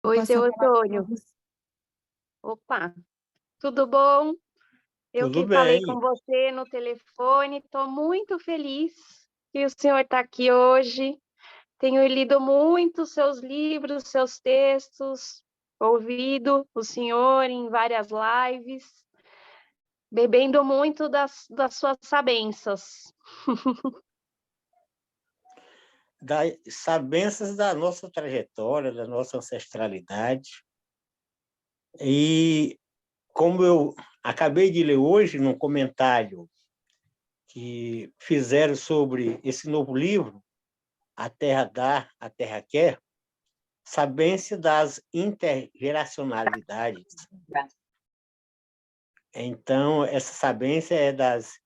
Oi, Passar seu a palavra para Antônio. você. Opa, tudo bom? Eu Tudo que falei com bem. você no telefone, estou muito feliz que o senhor está aqui hoje. Tenho lido muito seus livros, seus textos, ouvido o senhor em várias lives, bebendo muito das suas sabências. Sabências da nossa trajetória, da nossa ancestralidade. E como eu acabei de ler hoje, num comentário que fizeram sobre esse novo livro, A Terra Dá, a Terra Quer, sabência das intergeracionalidades. Então, essa sabência é das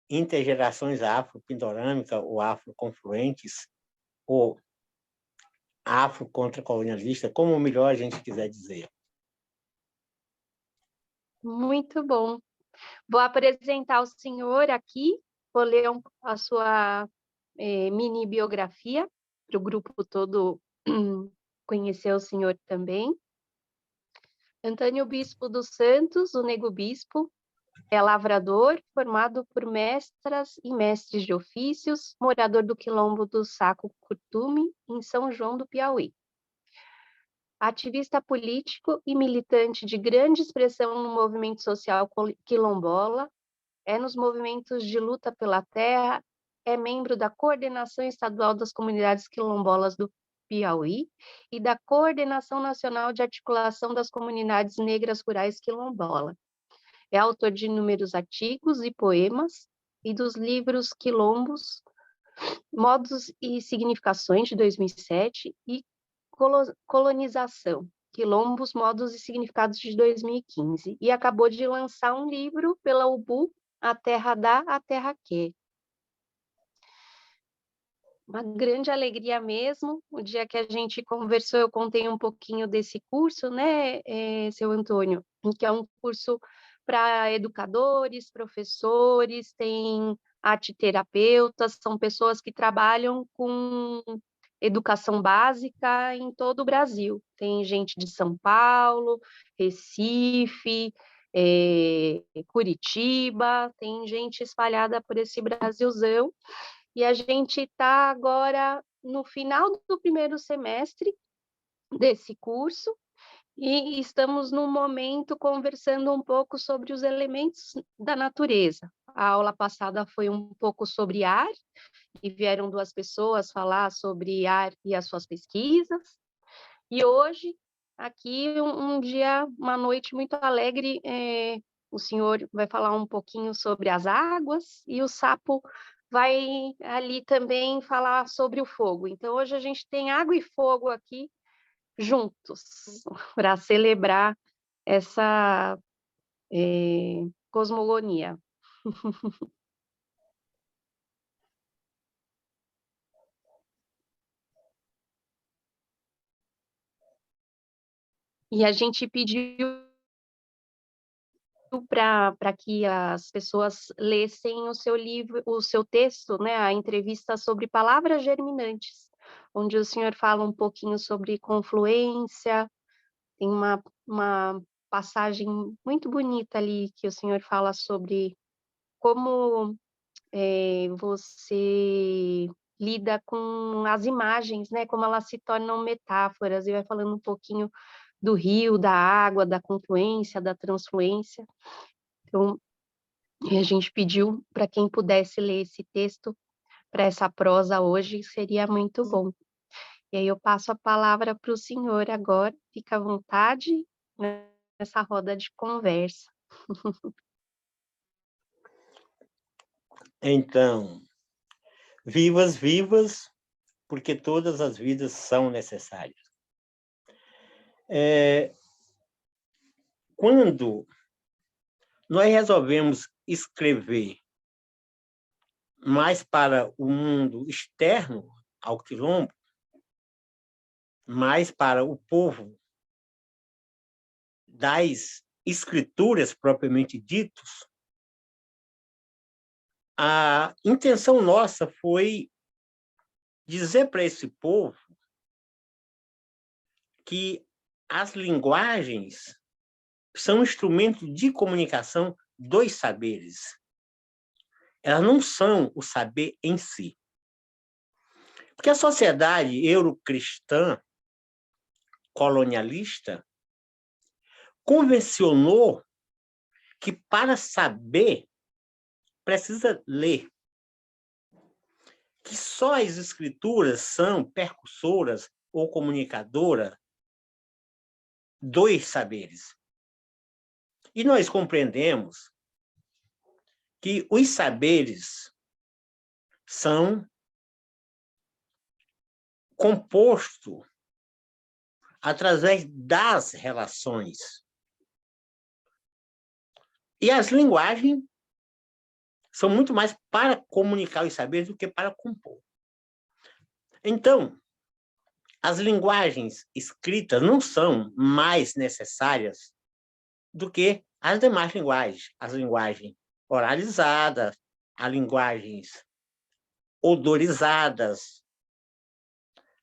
intergerações afro-pindorâmicas ou afroconfluentes, ou afro-contra-colonialista, como melhor a gente quiser dizer. Muito bom. Vou apresentar o senhor aqui, vou ler a sua mini biografia, para o grupo todo conhecer o senhor também. Antônio Bispo dos Santos, o Nego Bispo, é lavrador, formado por mestras e mestres de ofícios, morador do quilombo do Saco Curtume, em São João do Piauí. Ativista político e militante de grande expressão no movimento social quilombola, é nos movimentos de luta pela terra, é membro da Coordenação Estadual das Comunidades Quilombolas do Piauí e da Coordenação Nacional de Articulação das Comunidades Negras Rurais Quilombola. É autor de inúmeros artigos e poemas e dos livros Quilombos, Modos e Significações, de 2007, e Colonização, Quilombos, Modos e Significados, de 2015. E acabou de lançar um livro pela UBU, A Terra Dá, a Terra Quer. Uma grande alegria mesmo. O dia que a gente conversou, eu contei um pouquinho desse curso, né, seu Antônio, que é um curso para educadores, professores, tem arteterapeutas, são pessoas que trabalham com educação básica em todo o Brasil. Tem gente de São Paulo, Recife, Curitiba, tem gente espalhada por esse Brasilzão. E a gente está agora no final do primeiro semestre desse curso e estamos no momento conversando um pouco sobre os elementos da natureza. A aula passada foi um pouco sobre ar, e vieram duas pessoas falar sobre ar e as suas pesquisas. E hoje, aqui, um dia, uma noite muito alegre, o senhor vai falar um pouquinho sobre as águas e o Sapo vai ali também falar sobre o fogo. Então, hoje a gente tem água e fogo aqui juntos para celebrar essa cosmogonia. E a gente pediu para que as pessoas lessem o seu livro, o seu texto, né, a entrevista sobre palavras germinantes, onde o senhor fala um pouquinho sobre confluência, tem uma passagem muito bonita ali que o senhor fala sobre como você lida com as imagens, né, como elas se tornam metáforas, e vai falando um pouquinho do rio, da água, da confluência, da transfluência. Então, e a gente pediu para quem pudesse ler esse texto para essa prosa hoje, seria muito bom. E aí eu passo a palavra para o senhor agora, fica à vontade nessa roda de conversa. Então, vivas, vivas, porque todas as vidas são necessárias. Quando nós resolvemos escrever mais para o mundo externo ao quilombo, mais para o povo das escrituras propriamente ditos, a intenção nossa foi dizer para esse povo que as linguagens são instrumentos de comunicação dos saberes. Elas não são o saber em si. Porque a sociedade eurocristã colonialista convencionou que para saber precisa ler, que só as escrituras são percussoras ou comunicadoras dos saberes. E nós compreendemos que os saberes são compostos através das relações. E as linguagens são muito mais para comunicar os saberes do que para compor. Então, as linguagens escritas não são mais necessárias do que as demais linguagens. As linguagens oralizadas, as linguagens odorizadas,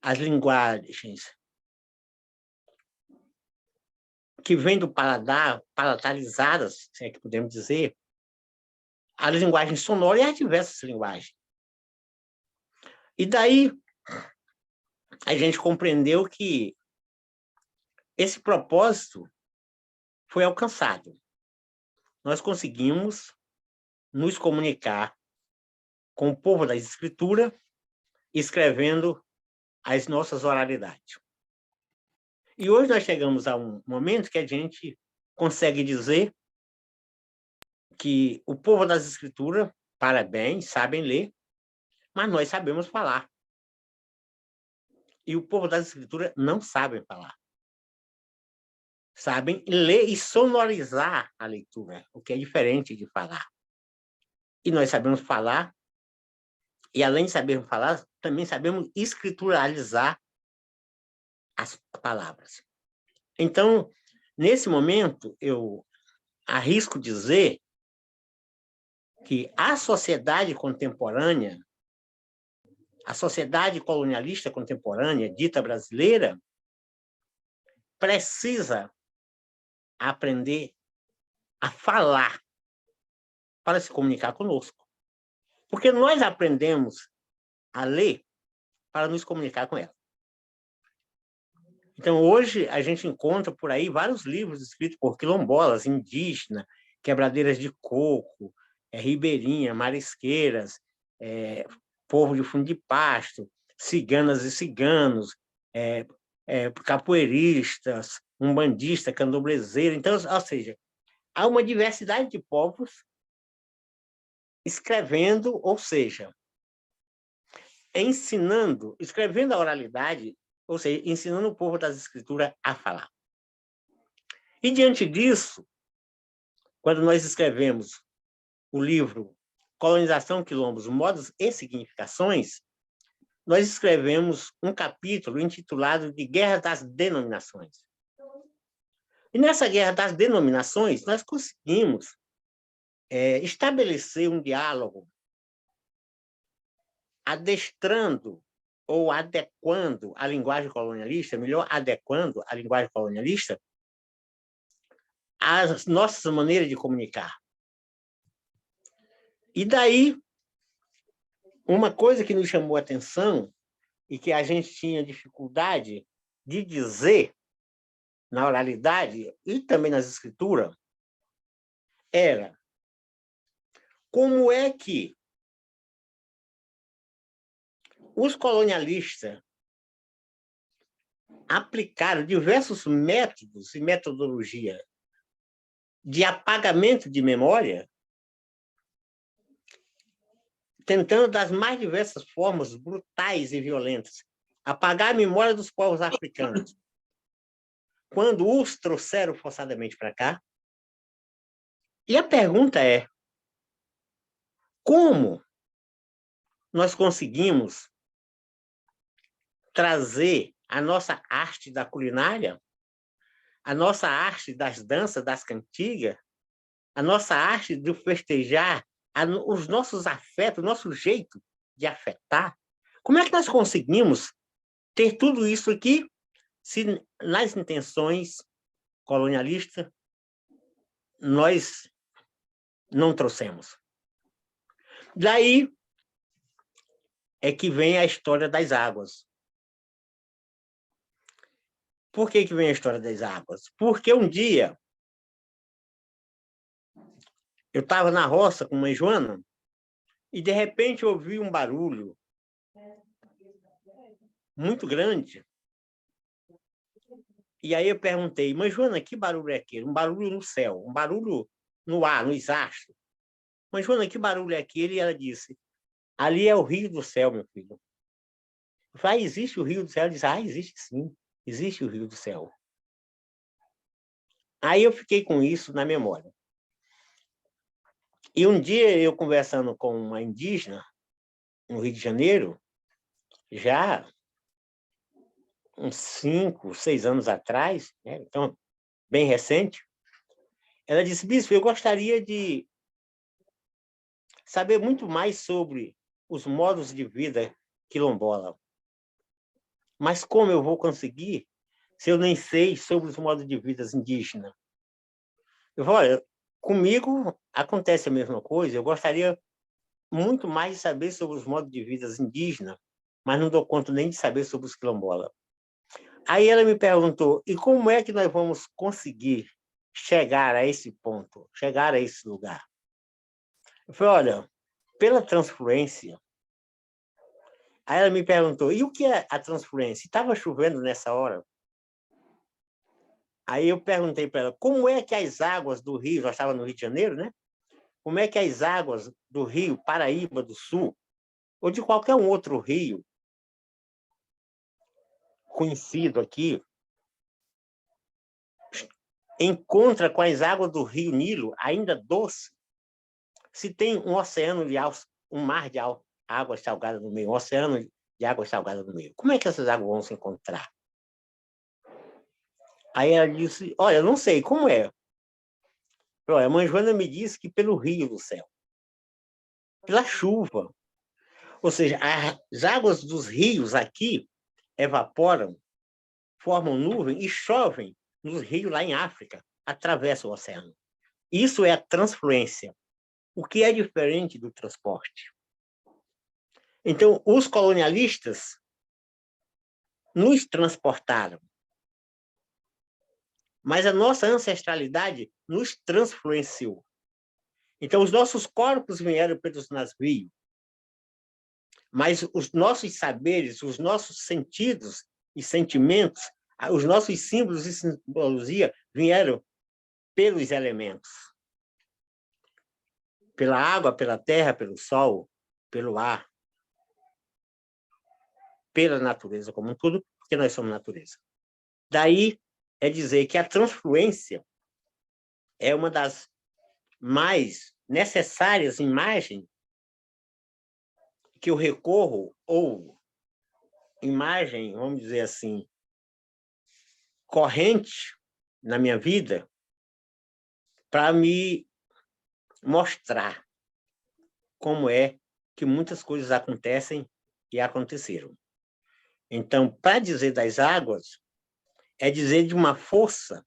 as linguagens que vêm do paladar, palatalizadas, se é que podemos dizer, a linguagem sonora e as diversas linguagens. E daí a gente compreendeu que esse propósito foi alcançado. Nós conseguimos nos comunicar com o povo da Escritura, escrevendo as nossas oralidades. E hoje nós chegamos a um momento que a gente consegue dizer que o povo das Escrituras, parabéns, sabem ler, mas nós sabemos falar. E o povo das Escrituras não sabem falar. Sabem ler e sonorizar a leitura, o que é diferente de falar. E nós sabemos falar, e além de sabermos falar, também sabemos escrituralizar as palavras. Então, nesse momento, eu arrisco dizer que a sociedade contemporânea, a sociedade colonialista contemporânea, dita brasileira, precisa aprender a falar para se comunicar conosco. Porque nós aprendemos a ler para nos comunicar com ela. Então, hoje, a gente encontra por aí vários livros escritos por quilombolas, indígenas, quebradeiras de coco, ribeirinhas, marisqueiras, povo de fundo de pasto, ciganas e ciganos, capoeiristas, umbandistas, candomblezeiros. Então, ou seja, há uma diversidade de povos escrevendo, ou seja, ensinando, escrevendo a oralidade, ou seja, ensinando o povo das Escrituras a falar. E, diante disso, quando nós escrevemos o livro Colonização, Quilombos, Modos e Significações, nós escrevemos um capítulo intitulado de Guerra das Denominações. E nessa Guerra das Denominações, nós conseguimos estabelecer um diálogo adestrando ou adequando a linguagem colonialista, melhor, adequando a linguagem colonialista às nossas maneiras de comunicar. E daí, uma coisa que nos chamou a atenção e que a gente tinha dificuldade de dizer na oralidade e também nas escrituras era como é que os colonialistas aplicaram diversos métodos e metodologia de apagamento de memória, tentando das mais diversas formas brutais e violentas apagar a memória dos povos africanos. Quando os trouxeram forçadamente para cá. E a pergunta é, como nós conseguimos trazer a nossa arte da culinária, a nossa arte das danças, das cantigas, a nossa arte de festejar, os nossos afetos, o nosso jeito de afetar? Como é que nós conseguimos ter tudo isso aqui se nas intenções colonialistas nós não trouxemos. Daí é que vem a história das águas. Por que vem a história das águas? Porque um dia eu estava na roça com uma Joana e, de repente, eu ouvi um barulho muito grande. E aí eu perguntei, mas, Joana, que barulho é aquele? Um barulho no céu, um barulho no ar, nos astros. Mas, Joana, que barulho é aquele? E ela disse, ali é o rio do céu, meu filho. Eu falei, existe o rio do céu? Ela disse, existe sim, existe o rio do céu. Aí eu fiquei com isso na memória. E um dia, eu conversando com uma indígena, no Rio de Janeiro, já uns 5, 6 anos atrás, né? Então, bem recente, ela disse, bispo, eu gostaria de saber muito mais sobre os modos de vida quilombola. Mas como eu vou conseguir se eu nem sei sobre os modos de vida indígenas? Eu falei, olha, comigo acontece a mesma coisa, eu gostaria muito mais de saber sobre os modos de vida indígenas, mas não dou conta nem de saber sobre os quilombola. Aí ela me perguntou, e como é que nós vamos conseguir chegar a esse ponto, chegar a esse lugar? Eu falei, olha, pela transfluência. Aí ela me perguntou, e o que é a transfluência? Estava chovendo nessa hora. Aí eu perguntei para ela, como é que as águas do rio, nós estávamos no Rio de Janeiro, né? Como é que as águas do rio Paraíba do Sul, ou de qualquer um outro rio conhecido aqui, encontra com as águas do rio Nilo, ainda doce, se tem um oceano de um mar de água salgada no meio, um oceano de água salgada no meio. Como é que essas águas vão se encontrar? Aí ela disse, olha, eu não sei, como é? Olha, a mãe Joana me disse que pelo rio do céu, pela chuva. Ou seja, as águas dos rios aqui evaporam, formam nuvem e chovem nos rios lá em África, atravessa o oceano. Isso é a transfluência, o que é diferente do transporte. Então, os colonialistas nos transportaram, mas a nossa ancestralidade nos transfluenciou. Então, os nossos corpos vieram pelos navios, mas os nossos saberes, os nossos sentidos e sentimentos, os nossos símbolos e simbologia vieram pelos elementos. Pela água, pela terra, pelo sol, pelo ar, pela natureza como um todo, porque nós somos natureza. Daí é dizer que a transfluência é uma das mais necessárias imagens que eu recorro, ou imagem, vamos dizer assim, corrente na minha vida, para me mostrar como é que muitas coisas acontecem e aconteceram. Então, para dizer das águas, é dizer de uma força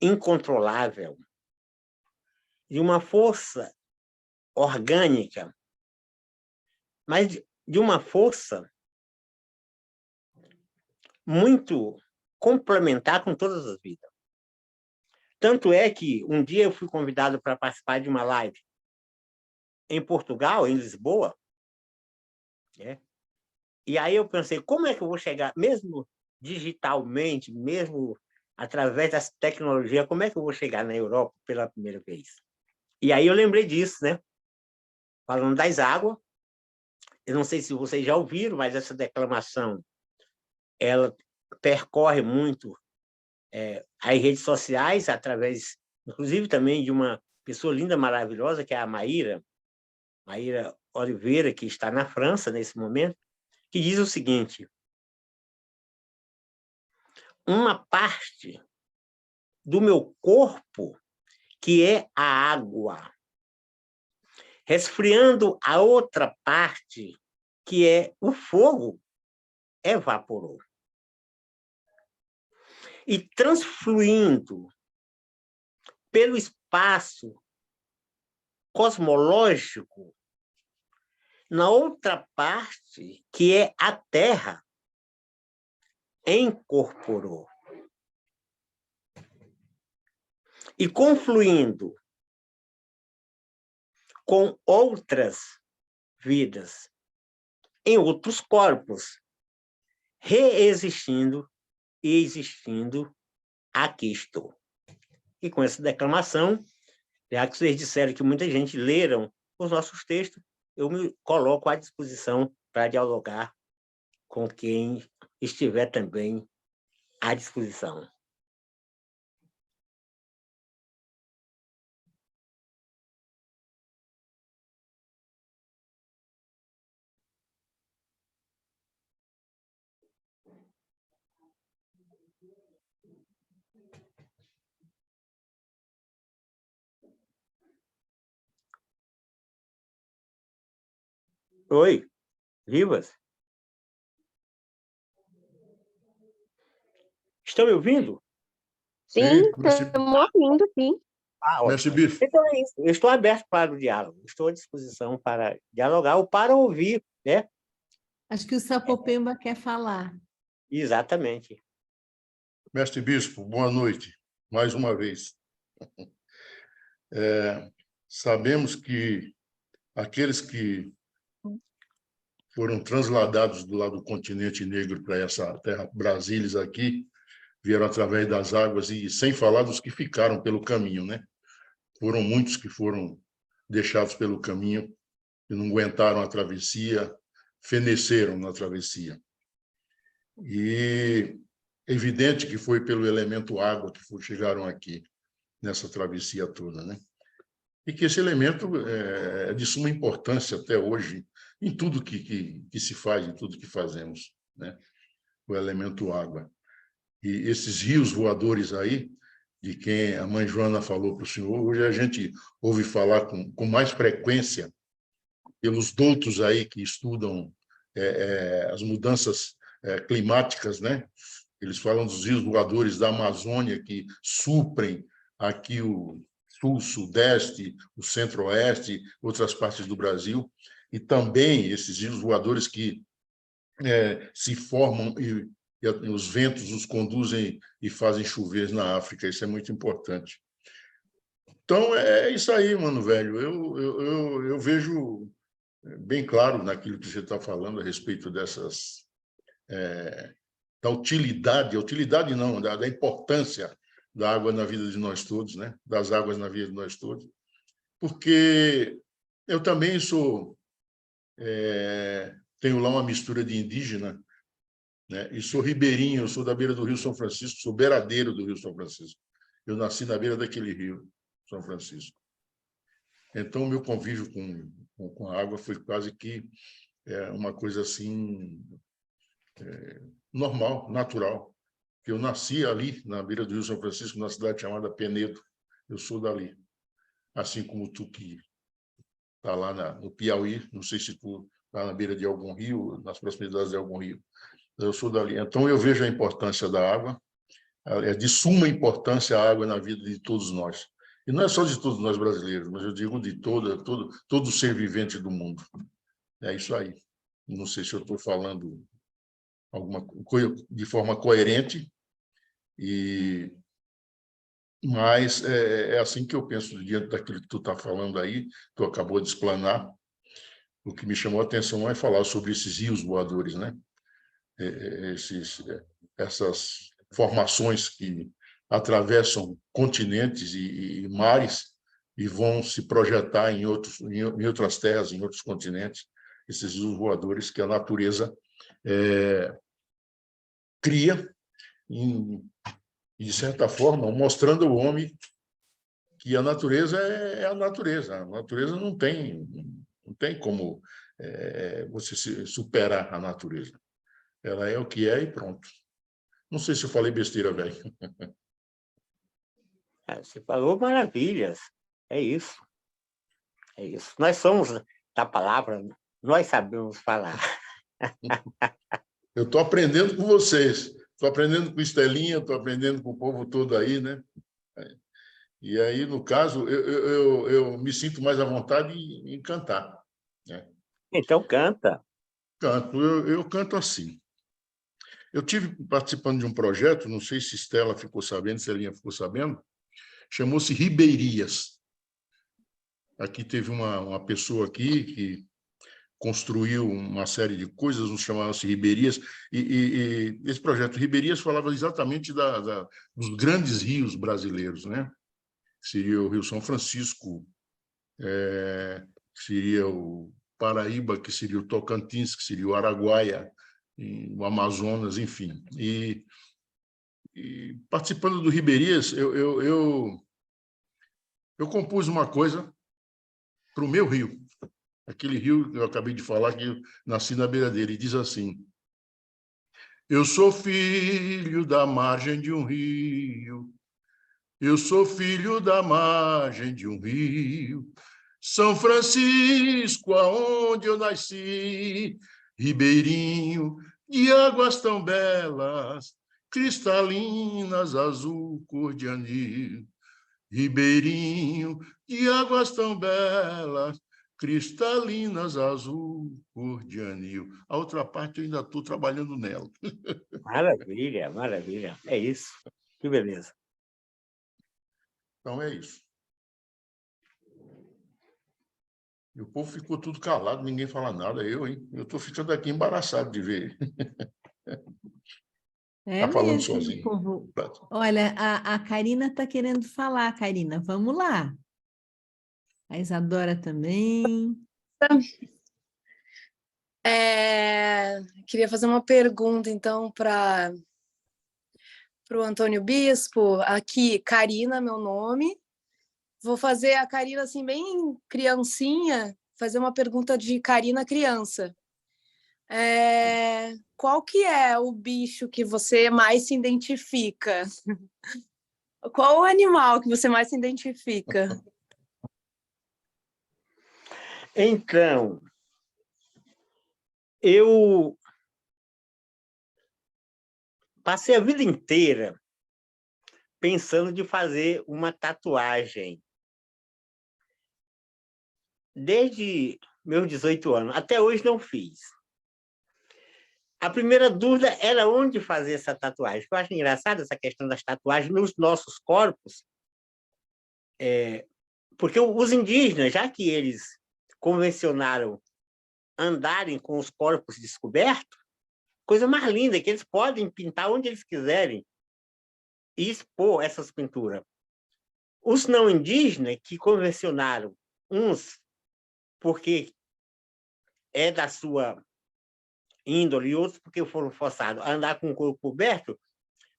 incontrolável, de uma força orgânica, mas de uma força muito complementar com todas as vidas. Tanto é que um dia eu fui convidado para participar de uma live em Portugal, em Lisboa, né? E aí eu pensei, como é que eu vou chegar, mesmo digitalmente, mesmo através das tecnologias, como é que eu vou chegar na Europa pela primeira vez? E aí eu lembrei disso, né? Falando das águas, eu não sei se vocês já ouviram, mas essa declamação, ela percorre muito as redes sociais, através, inclusive, também de uma pessoa linda, maravilhosa, que é a Maíra Oliveira, que está na França nesse momento, que diz o seguinte: uma parte do meu corpo, que é a água, resfriando a outra parte, que é o fogo, evaporou. e transfluindo pelo espaço cosmológico na outra parte, que é a Terra, incorporou. E confluindo com outras vidas em outros corpos, reexistindo e existindo, aqui estou. E com essa declamação, já que vocês disseram que muita gente leram os nossos textos, eu me coloco à disposição para dialogar com quem estiver também à disposição. Oi, Vivas? Estão me ouvindo? Sim, estamos ouvindo, sim. Mestre Bispo. Então é isso. Eu estou aberto para o diálogo, estou à disposição para dialogar ou para ouvir, né? Acho que o Sapopemba quer falar. Exatamente. Mestre Bispo, boa noite, mais uma vez. Sabemos que aqueles que foram transladados do lado do continente negro para essa terra Brasília aqui, vieram através das águas, e sem falar dos que ficaram pelo caminho, né? Foram muitos que foram deixados pelo caminho, que não aguentaram a travessia, feneceram na travessia. E é evidente que foi pelo elemento água que chegaram aqui, nessa travessia toda, né? E que esse elemento é de suma importância até hoje, em tudo que se faz, em tudo que fazemos, né? O elemento água. E esses rios voadores aí, de quem a mãe Joana falou para o senhor, hoje a gente ouve falar com mais frequência pelos doutos aí que estudam as mudanças climáticas, né? Eles falam dos rios voadores da Amazônia que suprem aqui o sul, sudeste, o centro-oeste, outras partes do Brasil, e também esses rios voadores que se formam e os ventos os conduzem e fazem chover na África. Isso é muito importante. Então, é isso aí, mano, velho. Eu vejo bem claro naquilo que você está falando a respeito dessas... da utilidade não, da importância da água na vida de nós todos, né? Das águas na vida de nós todos. Porque eu também tenho lá uma mistura de indígena, né? E sou ribeirinho, eu sou da beira do Rio São Francisco, sou beiradeiro do Rio São Francisco. Eu nasci na beira daquele rio, São Francisco. Então, o meu convívio com a água foi quase que uma coisa assim, normal, natural. Eu nasci ali, na beira do Rio São Francisco, numa cidade chamada Penedo. Eu sou dali. Assim como tu que está lá no Piauí, não sei se tu está na beira de algum rio, nas proximidades de algum rio. Eu sou dali. Então, eu vejo a importância da água, é de suma importância a água na vida de todos nós. E não é só de todos nós brasileiros, mas eu digo de todo ser vivente do mundo. É isso aí. Não sei se eu estou falando alguma coisa de forma coerente, mas é assim que eu penso diante daquilo que tu está falando aí, tu acabou de explanar. O que me chamou a atenção é falar sobre esses rios voadores, né? Essas formações que atravessam continentes e mares e vão se projetar em outras terras, em outros continentes, esses rios voadores que a natureza cria, de certa forma, mostrando ao homem que a natureza é a natureza. A natureza não tem como você superar a natureza. Ela é o que é e pronto. Não sei se eu falei besteira, velho. Você falou maravilhas. É isso. É isso. Nós somos da palavra, nós sabemos falar. Eu estou aprendendo com vocês. aprendendo com Estelinha, estou aprendendo com o povo todo aí, né? E aí, no caso, eu me sinto mais à vontade em cantar, né? Então canta. Canto, eu canto assim. Eu tive participando de um projeto, não sei se Estela ficou sabendo, se Elinha ficou sabendo, chamou-se Ribeirias. Aqui teve uma pessoa aqui que construiu uma série de coisas, nos chamava-se Ribeirias, e esse projeto Ribeirias falava exatamente dos grandes rios brasileiros, né? Seria o Rio São Francisco, que seria o Paraíba, que seria o Tocantins, que seria o Araguaia, o Amazonas, enfim. E participando do Ribeirias, eu compus uma coisa para o meu rio, aquele rio que eu acabei de falar, que eu nasci na beira dele, e diz assim: eu sou filho da margem de um rio, eu sou filho da margem de um rio, São Francisco, aonde eu nasci, ribeirinho de águas tão belas, cristalinas, azul cor de anil. Ribeirinho de águas tão belas, cristalinas, azul cor de anil. A outra parte eu ainda estou trabalhando nela. Maravilha, maravilha. É isso. Que beleza. Então é isso. E o povo ficou tudo calado, ninguém fala nada. Hein? Eu estou ficando aqui embaraçado de ver. É Está falando mesmo, sozinho. povo. Olha, a Karina está querendo falar, Karina. Vamos lá. A Isadora também. Queria fazer uma pergunta, então, para o Antônio Bispo. Aqui, Karina, meu nome. Vou fazer a Karina, assim, bem criancinha, fazer uma pergunta de Karina criança. Qual que é o bicho que você mais se identifica? Qual o animal que você mais se identifica? Então, eu passei a vida inteira pensando de fazer uma tatuagem. Desde meus 18 anos. Até hoje não fiz. A primeira dúvida era onde fazer essa tatuagem. Eu acho engraçado essa questão das tatuagens nos nossos corpos, porque os indígenas, já que eles convencionaram andarem com os corpos descobertos, coisa mais linda, que eles podem pintar onde eles quiserem e expor essas pinturas. Os não indígenas, que convencionaram uns porque é da sua índole e outros porque foram forçados a andar com o corpo coberto,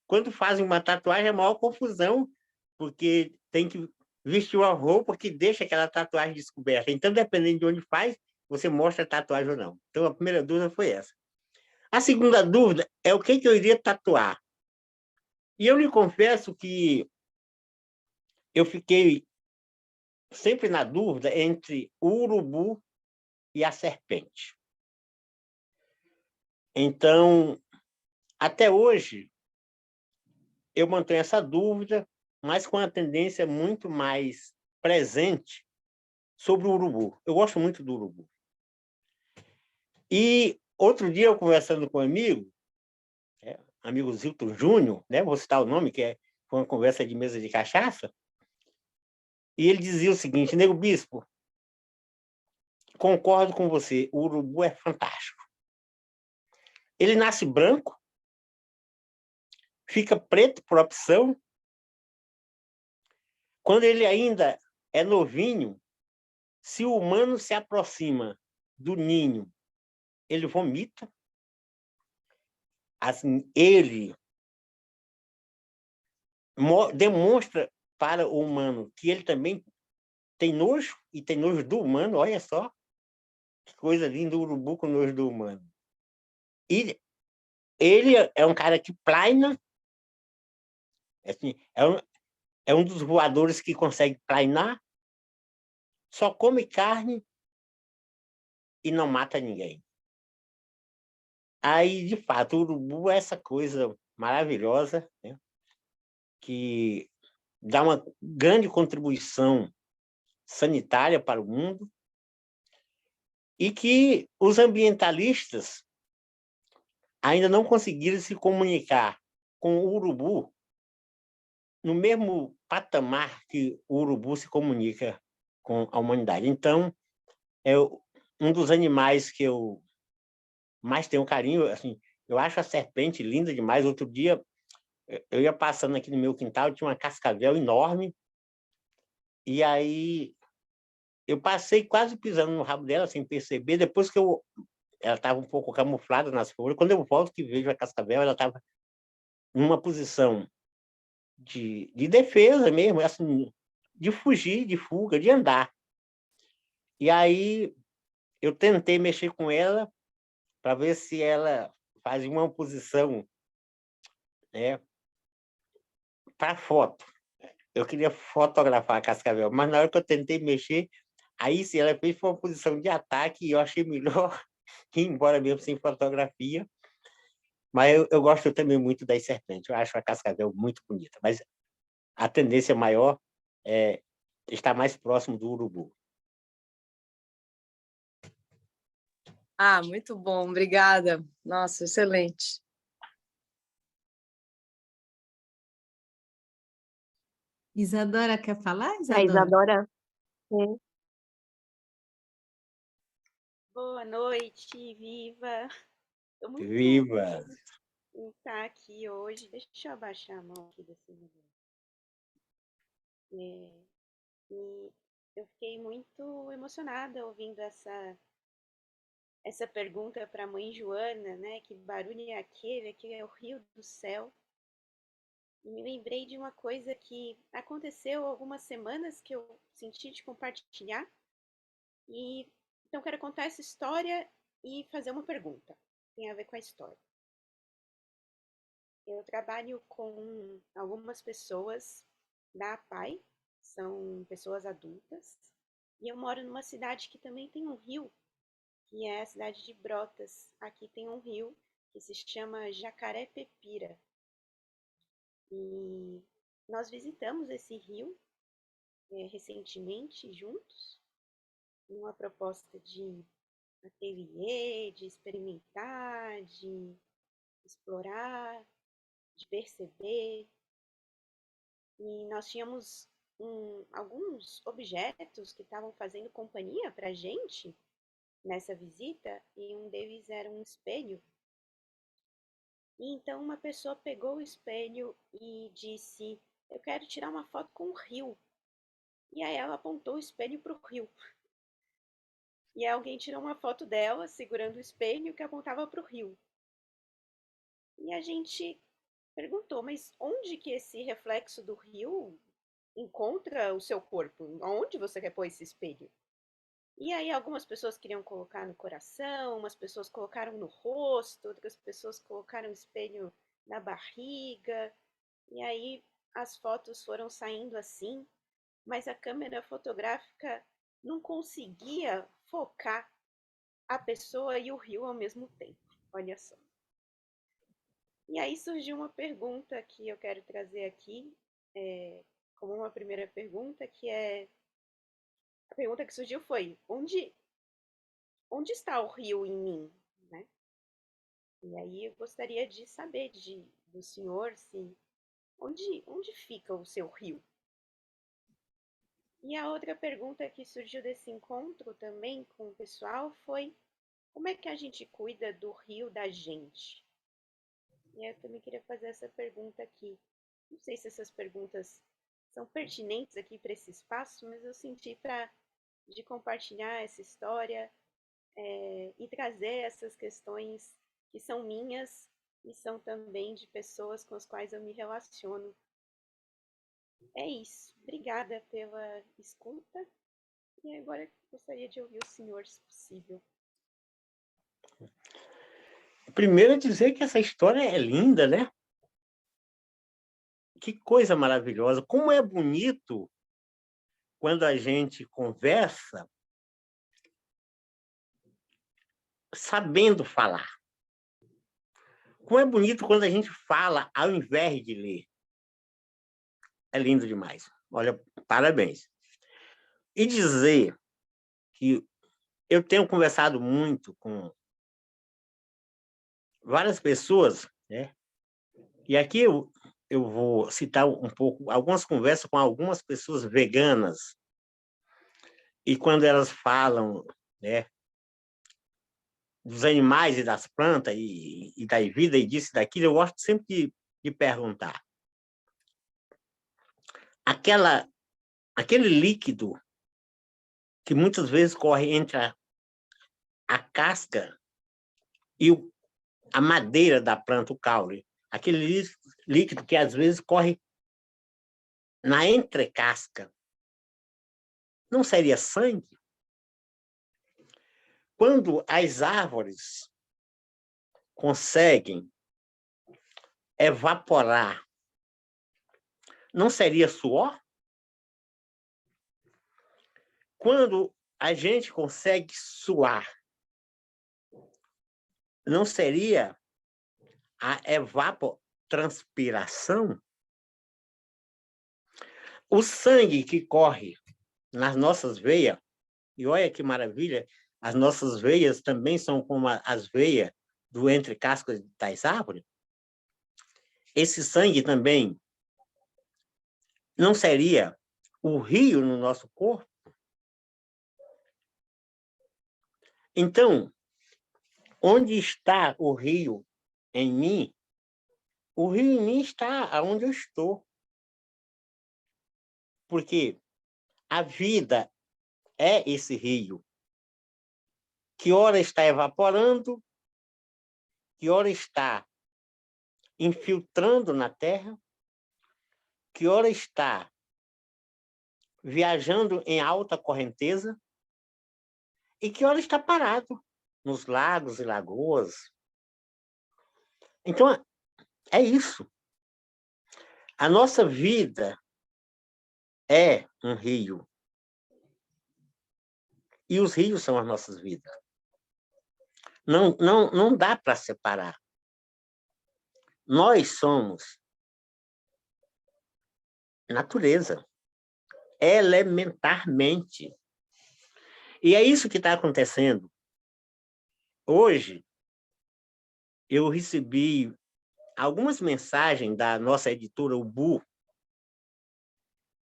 quando fazem uma tatuagem é a maior confusão, porque tem que vestir uma roupa que deixa aquela tatuagem descoberta. Então, dependendo de onde faz, você mostra a tatuagem ou não. Então, a primeira dúvida foi essa. A segunda dúvida é o que eu iria tatuar. E eu lhe confesso que eu fiquei sempre na dúvida entre o urubu e a serpente. Então, até hoje, eu mantenho essa dúvida, mas com a tendência muito mais presente sobre o urubu. Eu gosto muito do urubu. E outro dia, eu conversando com um amigo, amigo Zilton Júnior, né? Vou citar o nome, foi uma conversa de mesa de cachaça, e ele dizia o seguinte: Nego Bispo, concordo com você, o urubu é fantástico. Ele nasce branco, fica preto por opção. Quando ele ainda é novinho, se o humano se aproxima do ninho, ele vomita. Assim, ele demonstra para o humano que ele também tem nojo, e tem nojo do humano, olha só, que coisa linda, o urubu com nojo do humano. E ele é um cara que plaina, assim, é um dos voadores que consegue plainar, só come carne e não mata ninguém. Aí, de fato, o urubu é essa coisa maravilhosa, né? Que dá uma grande contribuição sanitária para o mundo e que os ambientalistas ainda não conseguiram se comunicar com o urubu no mesmo patamar que o urubu se comunica com a humanidade. Então, é um dos animais que eu mais tenho carinho. Assim, eu acho a serpente linda demais. Outro dia, eu ia passando aqui no meu quintal, tinha uma cascavel enorme, e aí eu passei quase pisando no rabo dela sem perceber. Depois que ela estava um pouco camuflada nas folhas, quando eu volto que vejo a cascavel, ela estava numa posição de defesa mesmo, assim, de fugir, de fuga, de andar. E aí eu tentei mexer com ela para ver se ela fazia uma posição, né, para foto. Eu queria fotografar a cascavel, mas na hora que eu tentei mexer, aí sim, ela fez uma posição de ataque e eu achei melhor ir embora mesmo sem fotografia. Mas eu gosto também muito das serpentes. Eu acho a cascavel muito bonita, mas a tendência maior é estar mais próximo do urubu. Ah, muito bom, obrigada. Nossa, excelente. Isadora quer falar, A Isadora? Isadora. Boa noite, viva! Estou muito Viva! feliz em estar aqui hoje. Deixa eu abaixar a mão aqui desse negócio. E eu fiquei muito emocionada ouvindo essa pergunta para a mãe Joana, né? Que barulho é aquele? Aquele é o rio do céu. E me lembrei de uma coisa que aconteceu algumas semanas que eu senti de compartilhar. E então quero contar essa história e fazer uma pergunta. Tem a ver com a história. Eu trabalho com algumas pessoas da APAE, são pessoas adultas, e eu moro numa cidade que também tem um rio, que é a cidade de Brotas. Aqui tem um rio que se chama Jacaré-Pepira. E nós visitamos esse rio recentemente juntos, numa proposta de ateliê, de experimentar, de explorar, de perceber. E nós tínhamos alguns objetos que estavam fazendo companhia para a gente nessa visita, e um deles era um espelho. E então uma pessoa pegou o espelho e disse: "Eu quero tirar uma foto com o rio." E aí ela apontou o espelho para o rio. E alguém tirou uma foto dela segurando o espelho que apontava para o rio. E a gente perguntou: mas onde que esse reflexo do rio encontra o seu corpo? Onde você quer pôr esse espelho? E aí algumas pessoas queriam colocar no coração, umas pessoas colocaram no rosto, outras pessoas colocaram o espelho na barriga. E aí as fotos foram saindo assim, mas a câmera fotográfica não conseguia focar a pessoa e o rio ao mesmo tempo. Olha só. E aí surgiu uma pergunta que eu quero trazer aqui, como uma primeira pergunta, que é... A pergunta que surgiu foi: onde está o rio em mim? Né? E aí eu gostaria de saber do senhor se onde fica o seu rio? E a outra pergunta que surgiu desse encontro também com o pessoal foi: como é que a gente cuida do rio da gente? E eu também queria fazer essa pergunta aqui. Não sei se essas perguntas são pertinentes aqui para esse espaço, mas eu senti de compartilhar essa história e trazer essas questões que são minhas e são também de pessoas com as quais eu me relaciono. É isso. Obrigada pela escuta. E agora gostaria de ouvir o senhor, se possível. Primeiro, dizer que essa história é linda, né? Que coisa maravilhosa. Como é bonito quando a gente conversa sabendo falar. como é bonito quando a gente fala ao invés de ler. É lindo demais. Olha, parabéns. E dizer que eu tenho conversado muito com várias pessoas, né? E aqui eu vou citar um pouco, algumas conversas com algumas pessoas veganas, e quando elas falam, né, dos animais e das plantas, e da vida, e disso e daquilo, eu gosto sempre de perguntar. Aquele líquido que muitas vezes corre entre a casca e a madeira da planta, o caule, aquele líquido que às vezes corre na entrecasca, não seria sangue? Quando as árvores conseguem evaporar, não seria suor? Quando a gente consegue suar, não seria a evapotranspiração? O sangue que corre nas nossas veias, e olha que maravilha, as nossas veias também são como as veias do entrecascas das árvores. Esse sangue também não seria o rio no nosso corpo? Então, onde está o rio em mim? O rio em mim está onde eu estou. Porque a vida é esse rio, que ora está evaporando, que ora está infiltrando na terra, que ora está viajando em alta correnteza, e que ora está parado nos lagos e lagoas. Então, é isso. A nossa vida é um rio. E os rios são as nossas vidas. Não dá para separar. Nós somos natureza, elementarmente. E é isso que está acontecendo. Hoje, eu recebi algumas mensagens da nossa editora Ubu,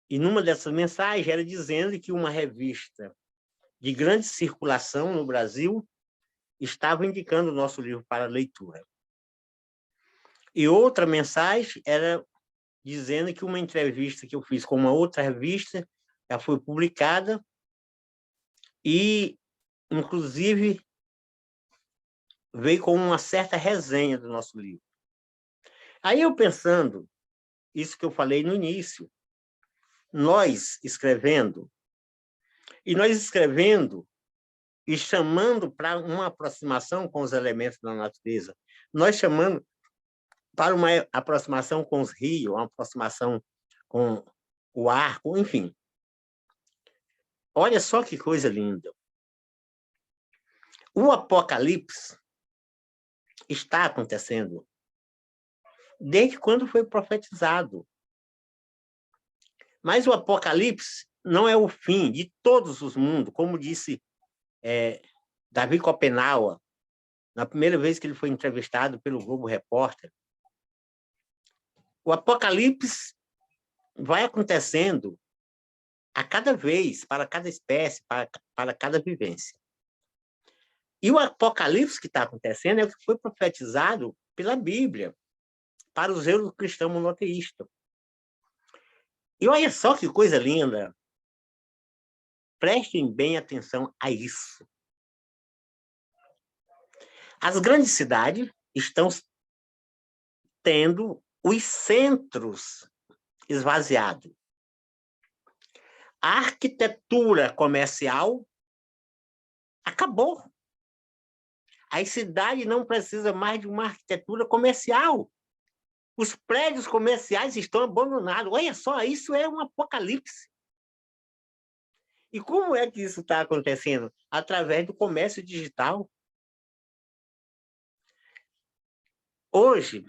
e numa dessas mensagens era dizendo que uma revista de grande circulação no Brasil estava indicando o nosso livro para leitura. E outra mensagem era dizendo que uma entrevista que eu fiz com uma outra revista já foi publicada e, inclusive, veio com uma certa resenha do nosso livro. Aí eu pensando, isso que eu falei no início, nós escrevendo e chamando para uma aproximação com os elementos da natureza, nós chamando para uma aproximação com os rios, uma aproximação com o ar, enfim. Olha só que coisa linda. O Apocalipse está acontecendo desde quando foi profetizado. Mas o Apocalipse não é o fim de todos os mundos, como disse Davi Copenhague, na primeira vez que ele foi entrevistado pelo Globo Repórter. O Apocalipse vai acontecendo a cada vez, para cada espécie, para cada vivência. E o Apocalipse que está acontecendo é o que foi profetizado pela Bíblia para os cristãos monoteístas. E olha só que coisa linda. Prestem bem atenção a isso. As grandes cidades estão tendo os centros esvaziados. A arquitetura comercial acabou. As cidades não precisam mais de uma arquitetura comercial. Os prédios comerciais estão abandonados. Olha só, isso é um apocalipse. E como é que isso está acontecendo? Através do comércio digital. hoje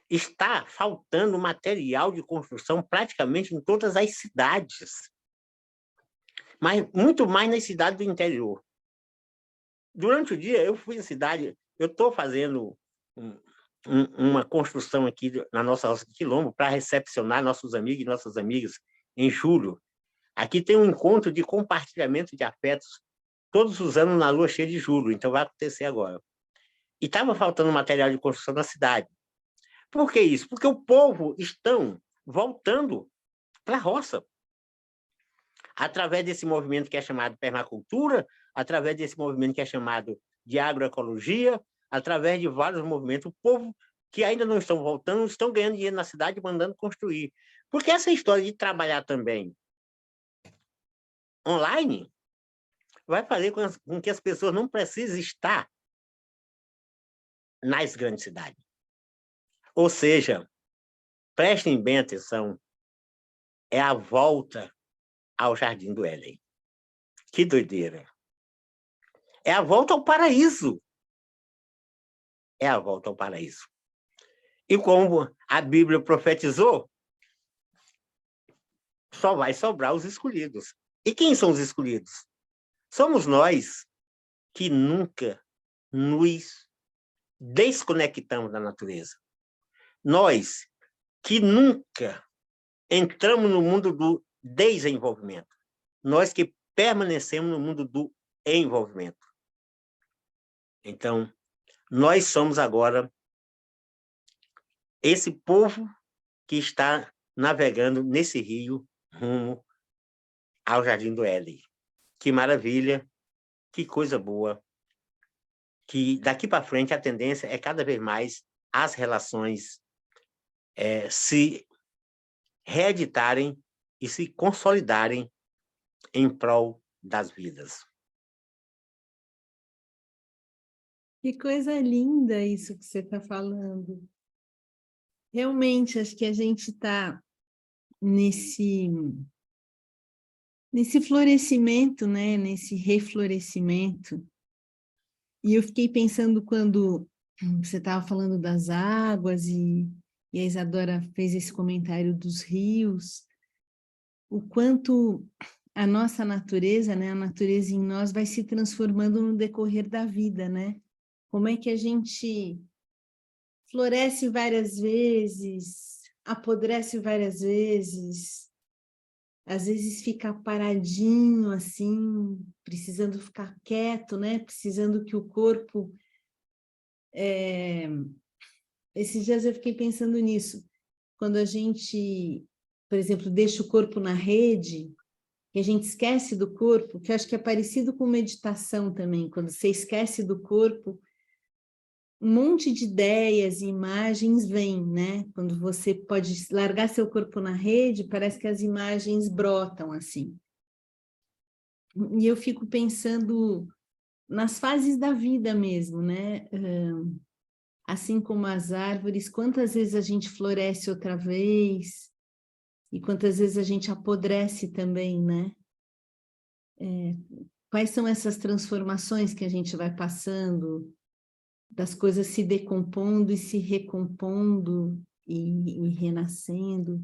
está faltando material de construção praticamente em todas as cidades, mas muito mais nas cidades do interior. Durante o dia, eu fui à cidade, eu estou fazendo uma construção aqui na nossa roça de Quilombo para recepcionar nossos amigos e nossas amigas em julho. Aqui tem um encontro de compartilhamento de afetos todos os anos na lua cheia de julho, então vai acontecer agora. E estava faltando material de construção na cidade. Por que isso? Porque o povo estão voltando para a roça. Através desse movimento que é chamado permacultura, através desse movimento que é chamado de agroecologia, através de vários movimentos, o povo que ainda não estão voltando, estão ganhando dinheiro na cidade e mandando construir. Porque essa história de trabalhar também online vai fazer com que as pessoas não precisem estar nas grandes cidades. Ou seja, prestem bem atenção, é a volta ao Jardim do Éden. Que doideira! É a volta ao paraíso. É a volta ao paraíso. E como a Bíblia profetizou, só vai sobrar os escolhidos. E quem são os escolhidos? Somos nós que nunca nos desconectamos da natureza. Nós que nunca entramos no mundo do desenvolvimento. Nós que permanecemos no mundo do envolvimento. Então, nós somos agora esse povo que está navegando nesse rio rumo ao Jardim do Éden. Que maravilha, que coisa boa, que daqui para frente a tendência é cada vez mais as relações se reeditarem e se consolidarem em prol das vidas. Que coisa linda isso que você está falando. Realmente, acho que a gente está nesse florescimento, né? Nesse reflorescimento. E eu fiquei pensando quando você estava falando das águas e a Isadora fez esse comentário dos rios, o quanto a nossa natureza, né? A natureza em nós vai se transformando no decorrer da vida, né? Como é que a gente floresce várias vezes, apodrece várias vezes, às vezes fica paradinho assim, precisando ficar quieto, né? Precisando que o corpo... Esses dias eu fiquei pensando nisso. Quando a gente, por exemplo, deixa o corpo na rede, que a gente esquece do corpo, que eu acho que é parecido com meditação também, quando você esquece do corpo, um monte de ideias e imagens vêm, né? Quando você pode largar seu corpo na rede, parece que as imagens brotam assim. E eu fico pensando nas fases da vida mesmo, né? Assim como as árvores, quantas vezes a gente floresce outra vez e quantas vezes a gente apodrece também, né? Quais são essas transformações que a gente vai passando, das coisas se decompondo e se recompondo e renascendo?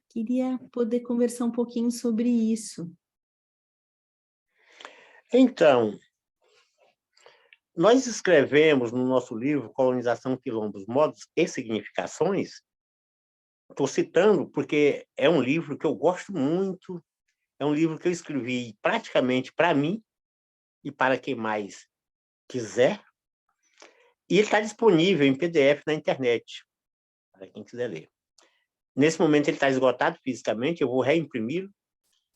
Queria poder conversar um pouquinho sobre isso. Então, nós escrevemos no nosso livro Colonização, Quilombos, Modos e Significações. Estou citando porque é um livro que eu gosto muito, é um livro que eu escrevi praticamente para mim e para quem mais quiser, e ele está disponível em PDF na internet, para quem quiser ler. Nesse momento ele está esgotado fisicamente, eu vou reimprimir,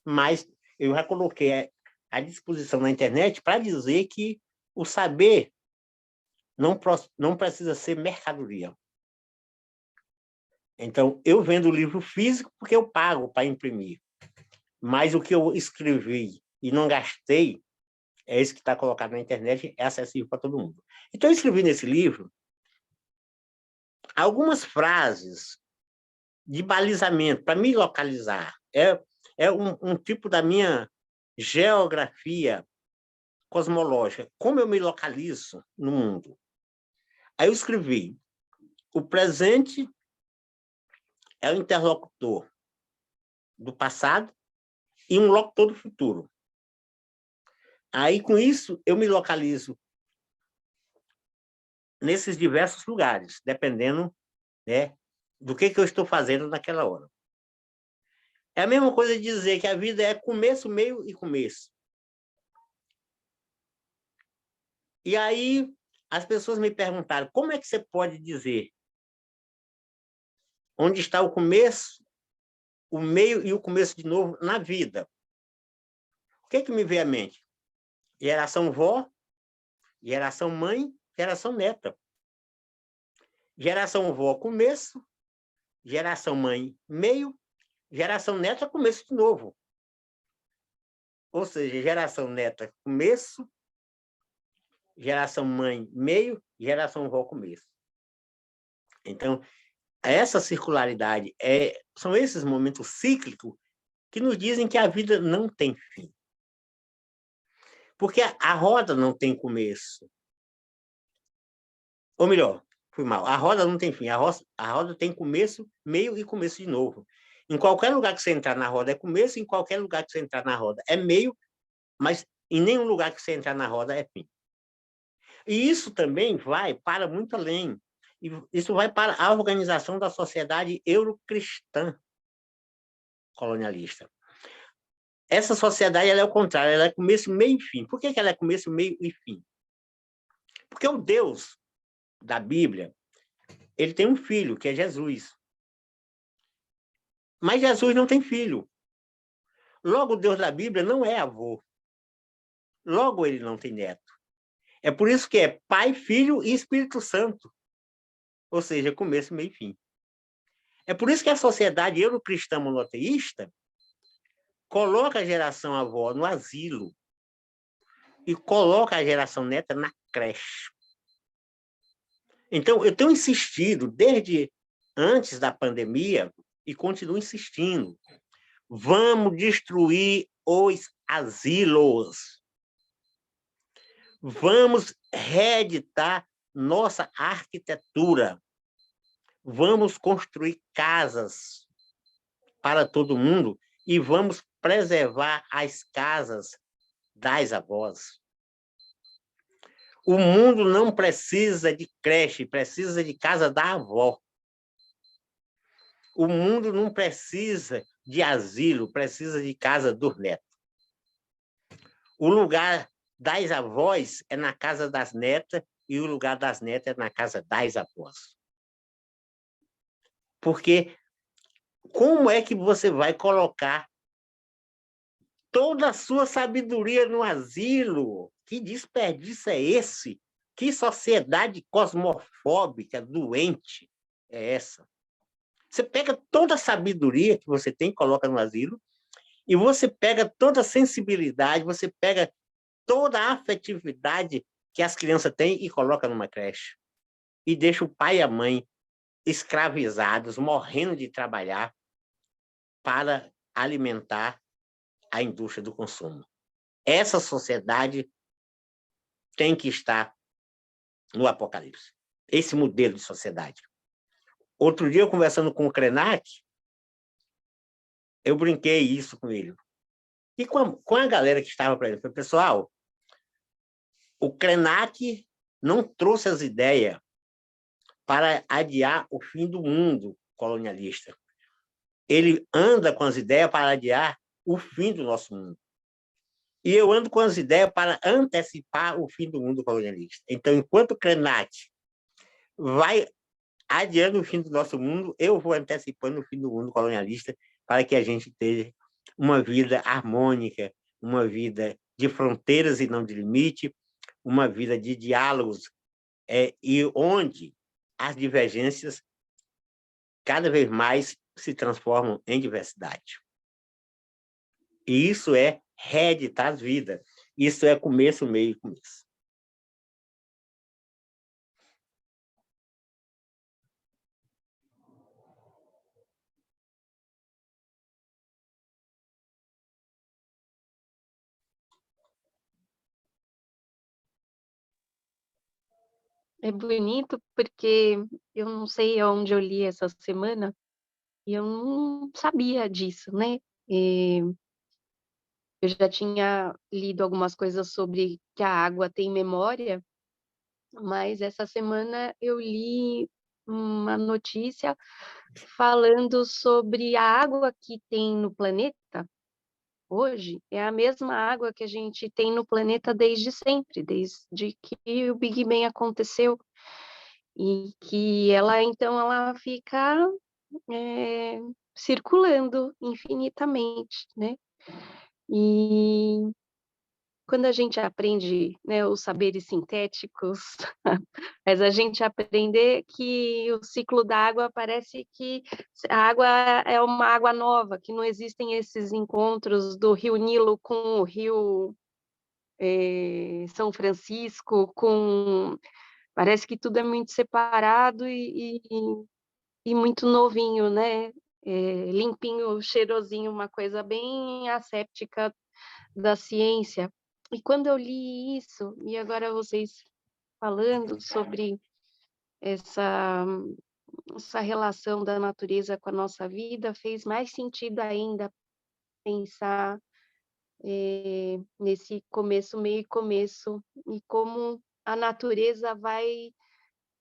mas eu já coloquei à disposição na internet para dizer que o saber não precisa ser mercadoria. Então, eu vendo o livro físico porque eu pago para imprimir. Mas o que eu escrevi e não gastei, é isso que está colocado na internet, é acessível para todo mundo. Então, eu escrevi nesse livro algumas frases de balizamento, para me localizar. É um tipo da minha geografia cosmológica. Como eu me localizo no mundo? Aí eu escrevi, o presente é o interlocutor do passado e um locutor do futuro. Aí, com isso, eu me localizo nesses diversos lugares, dependendo, né, do que eu estou fazendo naquela hora. É a mesma coisa de dizer que a vida é começo, meio e começo. E aí, as pessoas me perguntaram, como é que você pode dizer onde está o começo, o meio e o começo de novo na vida? O que me veio à mente? Geração vó, geração mãe, geração neta. Geração vó, começo, geração mãe, meio, geração neta, começo de novo. Ou seja, geração neta, começo, geração mãe, meio, geração vó, começo. Então, essa circularidade, são esses momentos cíclicos que nos dizem que a vida não tem fim. Porque a roda não tem começo. Ou melhor, fui mal, a roda não tem fim, a roda tem começo, meio e começo de novo. Em qualquer lugar que você entrar na roda é começo, em qualquer lugar que você entrar na roda é meio, mas em nenhum lugar que você entrar na roda é fim. E isso também vai para muito além. Isso vai para a organização da sociedade eurocristã colonialista. Essa sociedade ela é o contrário, ela é começo, meio e fim. Por que ela é começo, meio e fim? Porque o Deus da Bíblia, ele tem um filho, que é Jesus. Mas Jesus não tem filho. Logo, o Deus da Bíblia não é avô. Logo, ele não tem neto. É por isso que é Pai, Filho e Espírito Santo. Ou seja, começo, meio e fim. É por isso que a sociedade eurocristã monoteísta coloca a geração avó no asilo e coloca a geração neta na creche. Então, eu tenho insistido desde antes da pandemia e continuo insistindo. Vamos destruir os asilos. Vamos reeditar nossa arquitetura. Vamos construir casas para todo mundo e vamos preservar as casas das avós. O mundo não precisa de creche, precisa de casa da avó. O mundo não precisa de asilo, precisa de casa dos netos. O lugar das avós é na casa das netas e o lugar das netas é na casa das avós. Porque como é que você vai colocar toda a sua sabedoria no asilo? Que desperdício é esse? Que sociedade cosmofóbica, doente é essa? Você pega toda a sabedoria que você tem, coloca no asilo, e você pega toda a sensibilidade, você pega toda a afetividade que as crianças têm e coloca numa creche. E deixa o pai e a mãe escravizados, morrendo de trabalhar para alimentar a indústria do consumo. Essa sociedade tem que estar no Apocalipse. Esse modelo de sociedade. Outro dia, eu conversando com o Krenak, eu brinquei isso com ele. E com a galera que estava para ele, falei, pessoal, o Krenak não trouxe as ideias para adiar o fim do mundo colonialista. Ele anda com as ideias para adiar o fim do nosso mundo. E eu ando com as ideias para antecipar o fim do mundo colonialista. Então, enquanto o Krenak vai adiando o fim do nosso mundo, eu vou antecipando o fim do mundo colonialista para que a gente tenha uma vida harmônica, uma vida de fronteiras e não de limite, uma vida de diálogos, e onde as divergências cada vez mais se transformam em diversidade. E isso é reeditar as vidas. Isso é começo, meio e começo. é bonito porque eu não sei onde eu li essa semana e eu não sabia disso, né? Eu já tinha lido algumas coisas sobre que a água tem memória, mas essa semana eu li uma notícia falando sobre a água que tem no planeta hoje, é a mesma água que a gente tem no planeta desde sempre, desde que o Big Bang aconteceu, e que ela, então, ela fica circulando infinitamente, né? E quando a gente aprende, né, os saberes sintéticos, mas a gente aprender que o ciclo da água parece que a água é uma água nova, que não existem esses encontros do Rio Nilo com o Rio São Francisco, parece que tudo é muito separado e muito novinho, né? Limpinho, cheirosinho, uma coisa bem asséptica da ciência. E quando eu li isso, e agora vocês falando sobre essa, essa relação da natureza com a nossa vida, fez mais sentido ainda pensar nesse começo, meio e começo, e como a natureza vai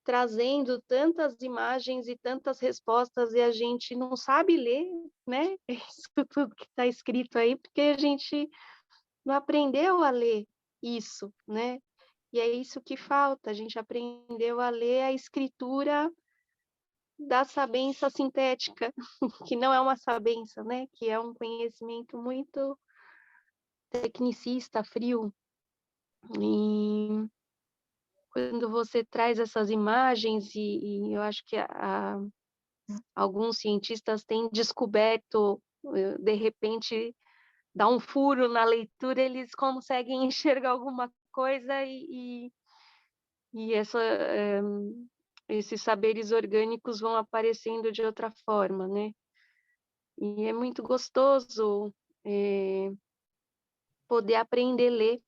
trazendo tantas imagens e tantas respostas e a gente não sabe ler, né? Isso tudo que está escrito aí, porque a gente não aprendeu a ler isso, né? E é isso que falta, a gente aprendeu a ler a escritura da sabença sintética, que não é uma sabença, né? Que é um conhecimento muito tecnicista, frio. E quando você traz essas imagens, e eu acho que alguns cientistas têm descoberto, de repente, dá um furo na leitura, eles conseguem enxergar alguma coisa e esses saberes orgânicos vão aparecendo de outra forma, né? E é muito gostoso poder aprender a ler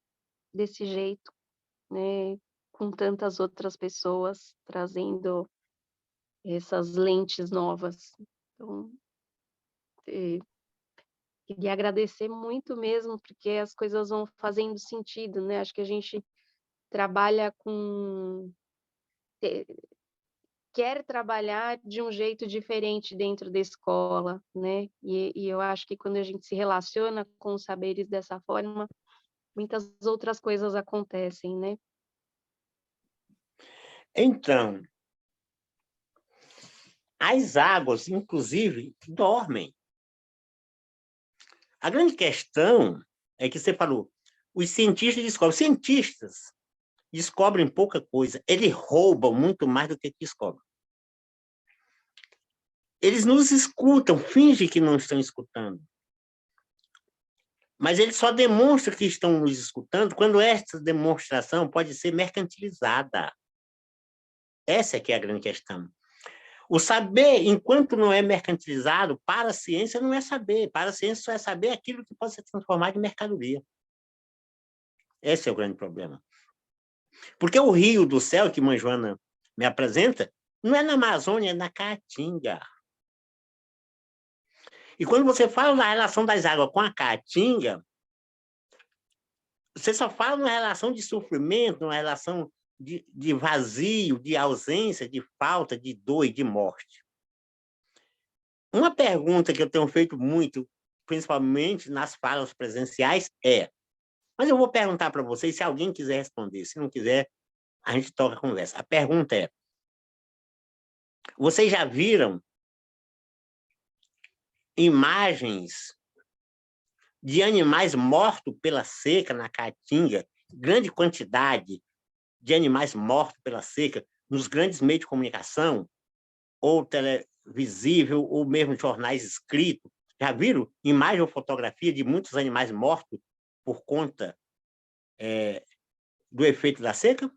desse jeito, né? Com tantas outras pessoas trazendo essas lentes novas. Então, queria agradecer muito mesmo, porque as coisas vão fazendo sentido, né? Acho que a gente trabalha quer trabalhar de um jeito diferente dentro da escola, né? E eu acho que quando a gente se relaciona com os saberes dessa forma, muitas outras coisas acontecem, né? Então, as águas, inclusive, dormem. A grande questão é que você falou, os cientistas descobrem pouca coisa, eles roubam muito mais do que descobrem. Eles nos escutam, fingem que não estão escutando. Mas eles só demonstram que estão nos escutando quando essa demonstração pode ser mercantilizada. Essa é que é a grande questão. O saber, enquanto não é mercantilizado, para a ciência não é saber. Para a ciência só é saber aquilo que pode ser transformado em mercadoria. Esse é o grande problema. Porque o rio do céu, que mãe Joana me apresenta, não é na Amazônia, é na Caatinga. E quando você fala na relação das águas com a Caatinga, você só fala numa relação de sofrimento, numa relação de vazio, de ausência, de falta, de dor e de morte. Uma pergunta que eu tenho feito muito, principalmente nas falas presenciais, mas eu vou perguntar para vocês, se alguém quiser responder, se não quiser, a gente toca a conversa. A pergunta é, vocês já viram imagens de animais mortos pela seca na Caatinga, grande quantidade de animais mortos pela seca nos grandes meios de comunicação, ou televisível, ou mesmo jornais escritos? Já viram imagem ou fotografia de muitos animais mortos por conta do efeito da seca?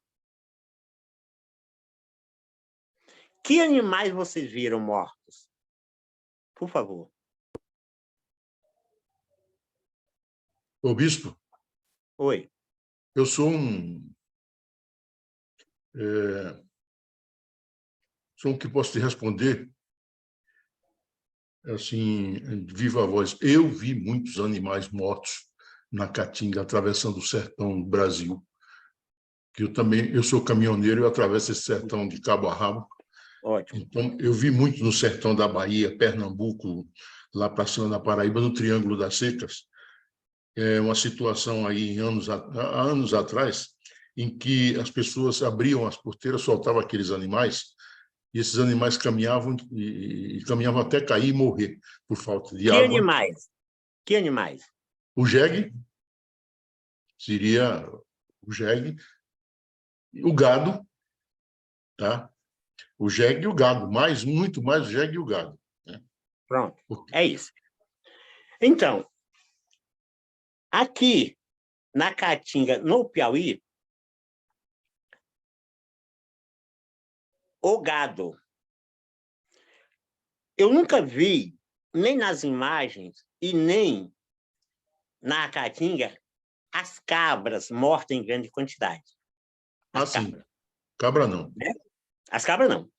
Que animais vocês viram mortos? Por favor. Ô, bispo, Oi. eu sou Só o que posso te responder, assim, de viva voz. Eu vi muitos animais mortos na Caatinga, atravessando o sertão do Brasil. Que eu sou caminhoneiro, eu atravesso esse sertão de cabo a rabo. Ótimo. Então, eu vi muito no sertão da Bahia, Pernambuco, lá para cima da Paraíba, no Triângulo das Secas. É uma situação aí, há anos atrás, em que as pessoas abriam as porteiras, soltavam aqueles animais, e esses animais caminhavam e caminhavam até cair e morrer por falta de Que água. animais? Que animais? O jegue seria o jegue, o gado, tá? O jegue e o gado, muito mais o jegue e o gado, né? Pronto, é isso. Então, aqui na Caatinga, no Piauí, o gado, eu nunca vi, nem nas imagens e nem na Caatinga, as cabras mortas em grande quantidade. As sim. cabras. Cabra não. Né? As cabras não.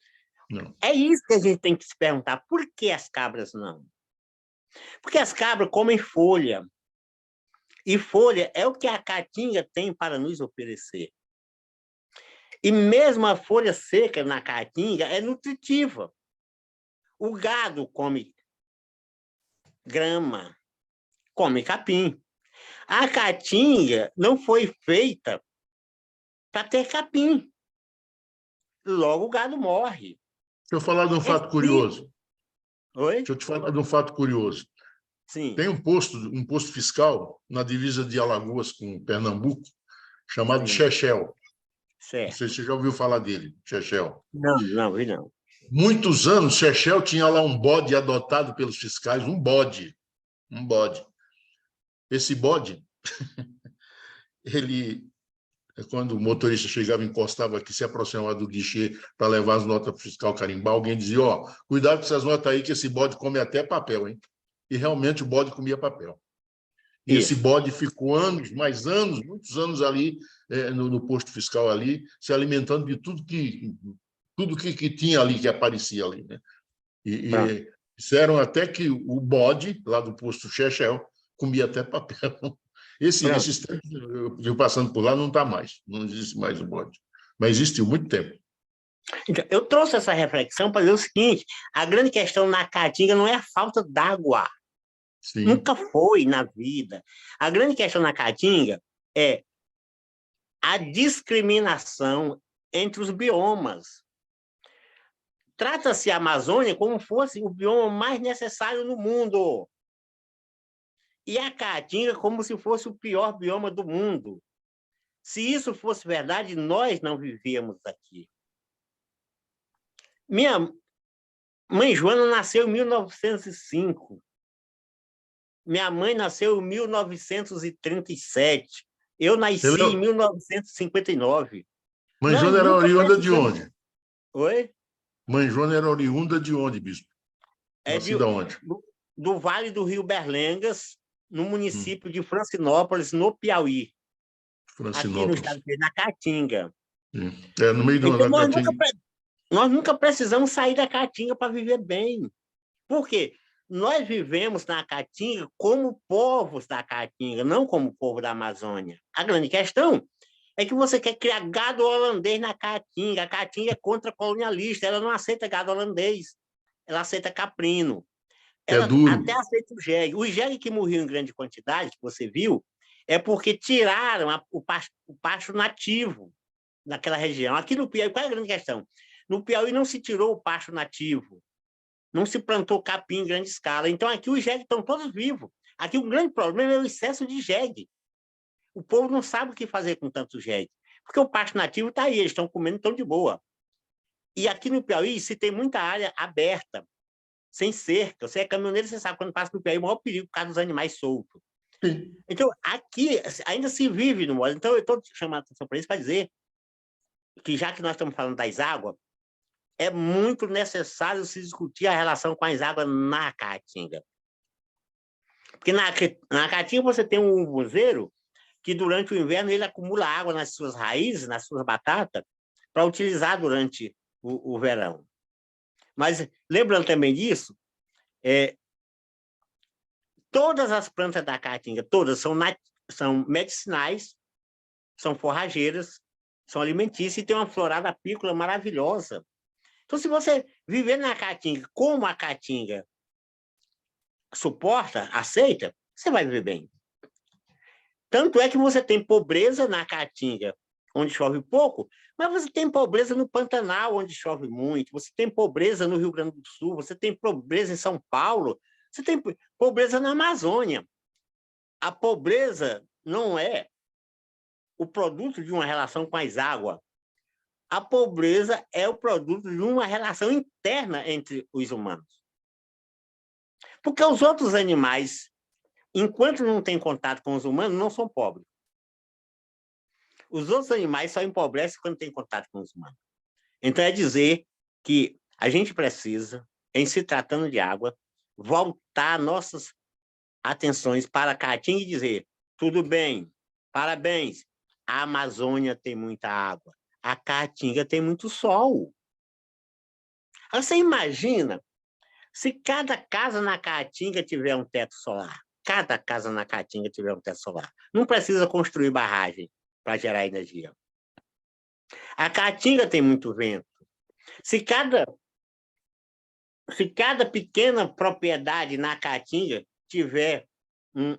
Não. É isso que a gente tem que se perguntar. Por que as cabras não? Porque as cabras comem folha. E folha é o que a Caatinga tem para nos oferecer. E mesmo a folha seca na Caatinga é nutritiva. O gado come grama, come capim. A Caatinga não foi feita para ter capim. Logo o gado morre. Deixa eu falar de um fato curioso. Oi? Deixa eu te falar de um fato curioso. Sim. Tem um posto fiscal na divisa de Alagoas com Pernambuco, chamado Sim. Chechel. Certo. Não sei se você já ouviu falar dele, Chechel. Não, vi não. Muitos anos, Chechel tinha lá um bode adotado pelos fiscais, um bode. Esse bode, quando o motorista chegava, encostava aqui, se aproximava do guichê para levar as notas para o fiscal carimbar, alguém dizia, cuidado com essas notas aí, que esse bode come até papel, hein? E realmente o bode comia papel. E esse bode ficou muitos anos ali, no posto fiscal ali, se alimentando de tudo que tinha ali, que aparecia ali, né? E disseram até que o bode, lá do posto Chechel, comia até papel. Esses tempos, eu passando por lá, não está mais. Não existe mais o bode. Mas existiu muito tempo. Então, eu trouxe essa reflexão para dizer o seguinte, a grande questão na Caatinga não é a falta d'água. Sim. Nunca foi na vida. A grande questão na Caatinga é a discriminação entre os biomas. Trata-se a Amazônia como fosse o bioma mais necessário no mundo. E a Caatinga como se fosse o pior bioma do mundo. Se isso fosse verdade, nós não vivíamos aqui. Minha mãe Joana nasceu em 1905. Minha mãe nasceu em 1937. Eu nasci em 1959. Mãe Joana era oriunda de onde? Oi? Mãe Joana era oriunda de onde, bispo? Nascida onde? Do Vale do Rio Berlengas, no município de Francinópolis, no Piauí. Aqui no estado na Caatinga. No meio da Caatinga. Nós nunca precisamos sair da Caatinga para viver bem. Por quê? Nós vivemos na Caatinga como povos da Caatinga, não como povo da Amazônia. A grande questão é que você quer criar gado holandês na Caatinga. A Caatinga é contra-colonialista, ela não aceita gado holandês, ela aceita caprino. Ela até aceita o jegue. O jegue que morreu em grande quantidade, que você viu, é porque tiraram o pasto nativo naquela região. Aqui no Piauí, qual é a grande questão? No Piauí não se tirou o pasto nativo, não se plantou capim em grande escala. Então, aqui os jegues estão todos vivos. Aqui o grande problema é o excesso de jegue. O povo não sabe o que fazer com tanto jegue, porque o pasto nativo está aí, eles estão comendo, estão de boa. E aqui no Piauí, se tem muita área aberta, sem cerca. Você é caminhoneiro, você sabe, quando passa no Piauí, o maior perigo por causa dos animais soltos. Então, aqui ainda se vive no modo. Então, eu estou chamando a atenção para isso para dizer que, já que nós estamos falando das águas, é muito necessário se discutir a relação com as águas na Caatinga. Porque na Caatinga você tem um umbuzeiro que, durante o inverno, ele acumula água nas suas raízes, nas suas batatas, para utilizar durante o verão. Mas, lembrando também disso, todas as plantas da caatinga, todas são medicinais, são forrageiras, são alimentícias e tem uma florada apícola maravilhosa. Então, se você viver na caatinga como a caatinga suporta, aceita, você vai viver bem. Tanto é que você tem pobreza na caatinga, onde chove pouco, mas você tem pobreza no Pantanal, onde chove muito, você tem pobreza no Rio Grande do Sul, você tem pobreza em São Paulo, você tem pobreza na Amazônia. A pobreza não é o produto de uma relação com as águas. A pobreza é o produto de uma relação interna entre os humanos. Porque os outros animais, enquanto não têm contato com os humanos, não são pobres. Os outros animais só empobrecem quando têm contato com os humanos. Então, é dizer que a gente precisa, em se tratando de água, voltar nossas atenções para a caatinga e dizer: tudo bem, parabéns, a Amazônia tem muita água, a caatinga tem muito sol. Você imagina se cada casa na caatinga tiver um teto solar? Cada casa na caatinga tiver um teto solar. Não precisa construir barragem para gerar energia. A caatinga tem muito vento. Se cada pequena propriedade na caatinga tiver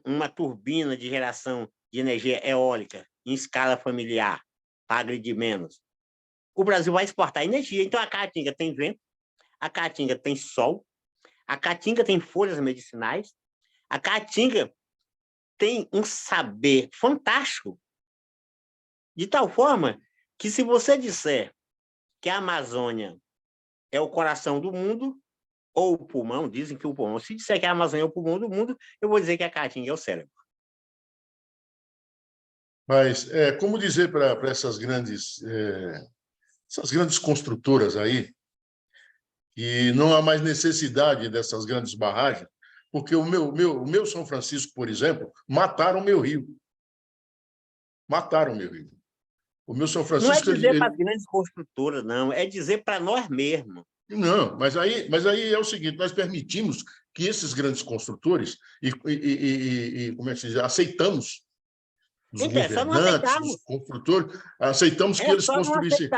uma turbina de geração de energia eólica em escala familiar, para agredir menos, o Brasil vai exportar energia. Então, a caatinga tem vento, a caatinga tem sol, a caatinga tem folhas medicinais, a caatinga tem um saber fantástico, de tal forma que, se você disser que a Amazônia é o coração do mundo, ou o pulmão, dizem que o pulmão, se disser que a Amazônia é o pulmão do mundo, eu vou dizer que a caatinga é o cérebro. Mas como dizer para essas grandes construtoras aí que não há mais necessidade dessas grandes barragens, porque o meu São Francisco, por exemplo, mataram o meu rio. Mataram o meu rio. O meu São Francisco... Não é dizer para as grandes construtoras, não, é dizer para nós mesmos. Não, mas aí é o seguinte: nós permitimos que esses grandes construtores, como é que se diz, aceitamos os governantes, os construtores, aceitamos que eles construíssem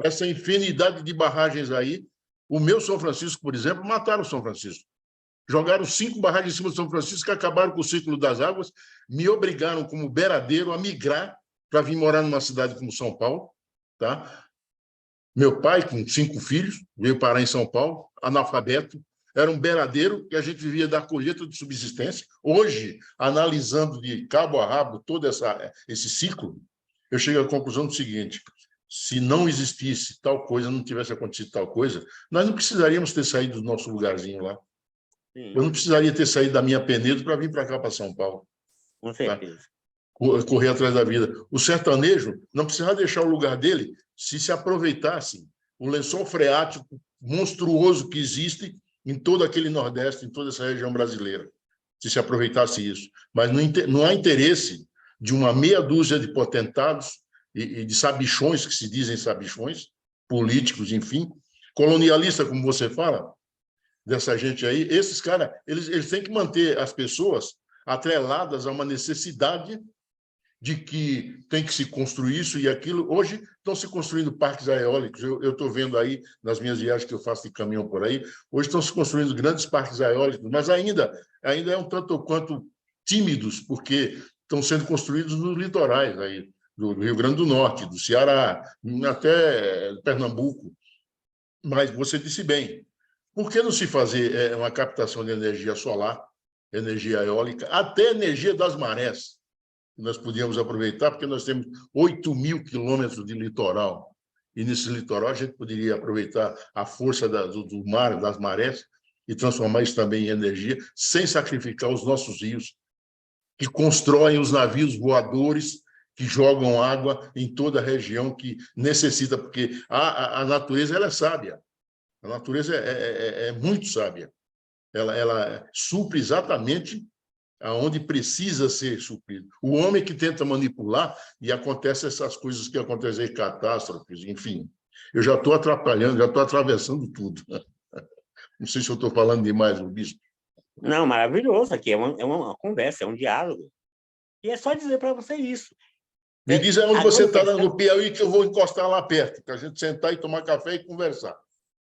essa infinidade de barragens aí. O meu São Francisco, por exemplo, mataram o São Francisco. Jogaram 5 barragens em cima do São Francisco, que acabaram com o ciclo das águas, me obrigaram, como beiradeiro, a migrar para vir morar numa cidade como São Paulo. Tá? Meu pai, com 5 filhos, veio parar em São Paulo, analfabeto, era um beiradeiro que a gente vivia da colheita de subsistência. Hoje, analisando de cabo a rabo todo esse ciclo, eu chego à conclusão do seguinte: se não existisse tal coisa, não tivesse acontecido tal coisa, nós não precisaríamos ter saído do nosso lugarzinho lá. Sim. Eu não precisaria ter saído da minha Penedo para vir para cá, para São Paulo. Com certeza. Tá? Correr atrás da vida. O sertanejo não precisava deixar o lugar dele se aproveitasse o lençol freático monstruoso que existe em todo aquele Nordeste, em toda essa região brasileira, se aproveitasse isso. Mas não há interesse de uma meia dúzia de potentados e de sabichões, que se dizem sabichões, políticos, enfim, colonialista, como você fala, dessa gente aí. Esses caras, eles têm que manter as pessoas atreladas a uma necessidade de que tem que se construir isso e aquilo. Hoje estão se construindo parques eólicos. Eu estou vendo aí, nas minhas viagens que eu faço de caminhão por aí, hoje estão se construindo grandes parques eólicos, mas ainda é um tanto ou quanto tímidos, porque estão sendo construídos nos litorais aí, do Rio Grande do Norte, do Ceará, até Pernambuco. Mas você disse bem, por que não se fazer uma captação de energia solar, energia eólica, até energia das marés? Nós podíamos aproveitar, porque nós temos 8.000 quilômetros de litoral, e nesse litoral a gente poderia aproveitar a força do mar, das marés, e transformar isso também em energia, sem sacrificar os nossos rios, que constroem os navios voadores, que jogam água em toda a região que necessita, porque a natureza ela é sábia, a natureza é muito sábia, ela supre exatamente aonde precisa ser suprido. O homem que tenta manipular, e acontece essas coisas que acontecem, catástrofes, enfim. Eu já estou atrapalhando, já estou atravessando tudo. Não sei se eu estou falando demais, o bispo. Não, maravilhoso. Aqui é uma conversa, é um diálogo. E é só dizer para você isso. Me diz onde A você grande está questão- no Piauí, que eu vou encostar lá perto, para a gente sentar e tomar café e conversar.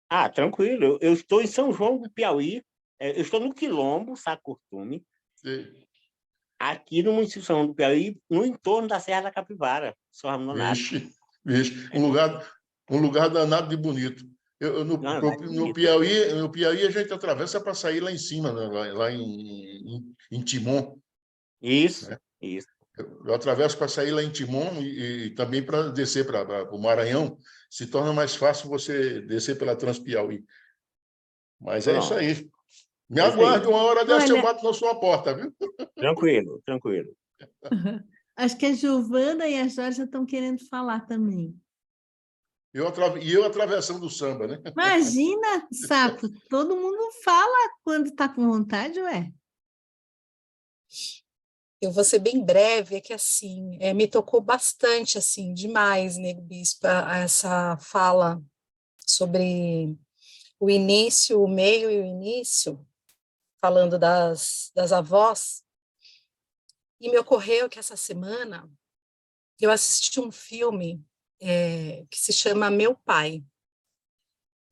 Ah, tranquilo. Eu estou em São João do Piauí. Eu estou no Quilombo, Sacurtume, aqui no município de São João do Piauí, no entorno da Serra da Capivara, São Ramon Nonato. Vixe, vixe. Um lugar danado de bonito. Não, é No bonito. Piauí, a gente atravessa para sair lá em cima, né? Lá em Timon. Isso, Né? isso. Eu atravesso para sair lá em Timon e também para descer para o Maranhão. Se torna mais fácil você descer pela Transpiauí. Mas é isso Pronto. aí. Me É isso aí. aguarde, uma hora dessa eu Olha, bato na sua porta, viu? Tranquilo, tranquilo. acho que a Giovana e a Jorge estão querendo falar também. E eu atravessando o samba, né? Imagina, Sapo, todo mundo fala quando está com vontade, ué. Eu vou ser bem breve, é que assim, me tocou bastante, assim, demais, Nego Bispo, essa fala sobre o início, o meio e o início, falando das avós, e me ocorreu que essa semana eu assisti um filme que se chama Meu Pai,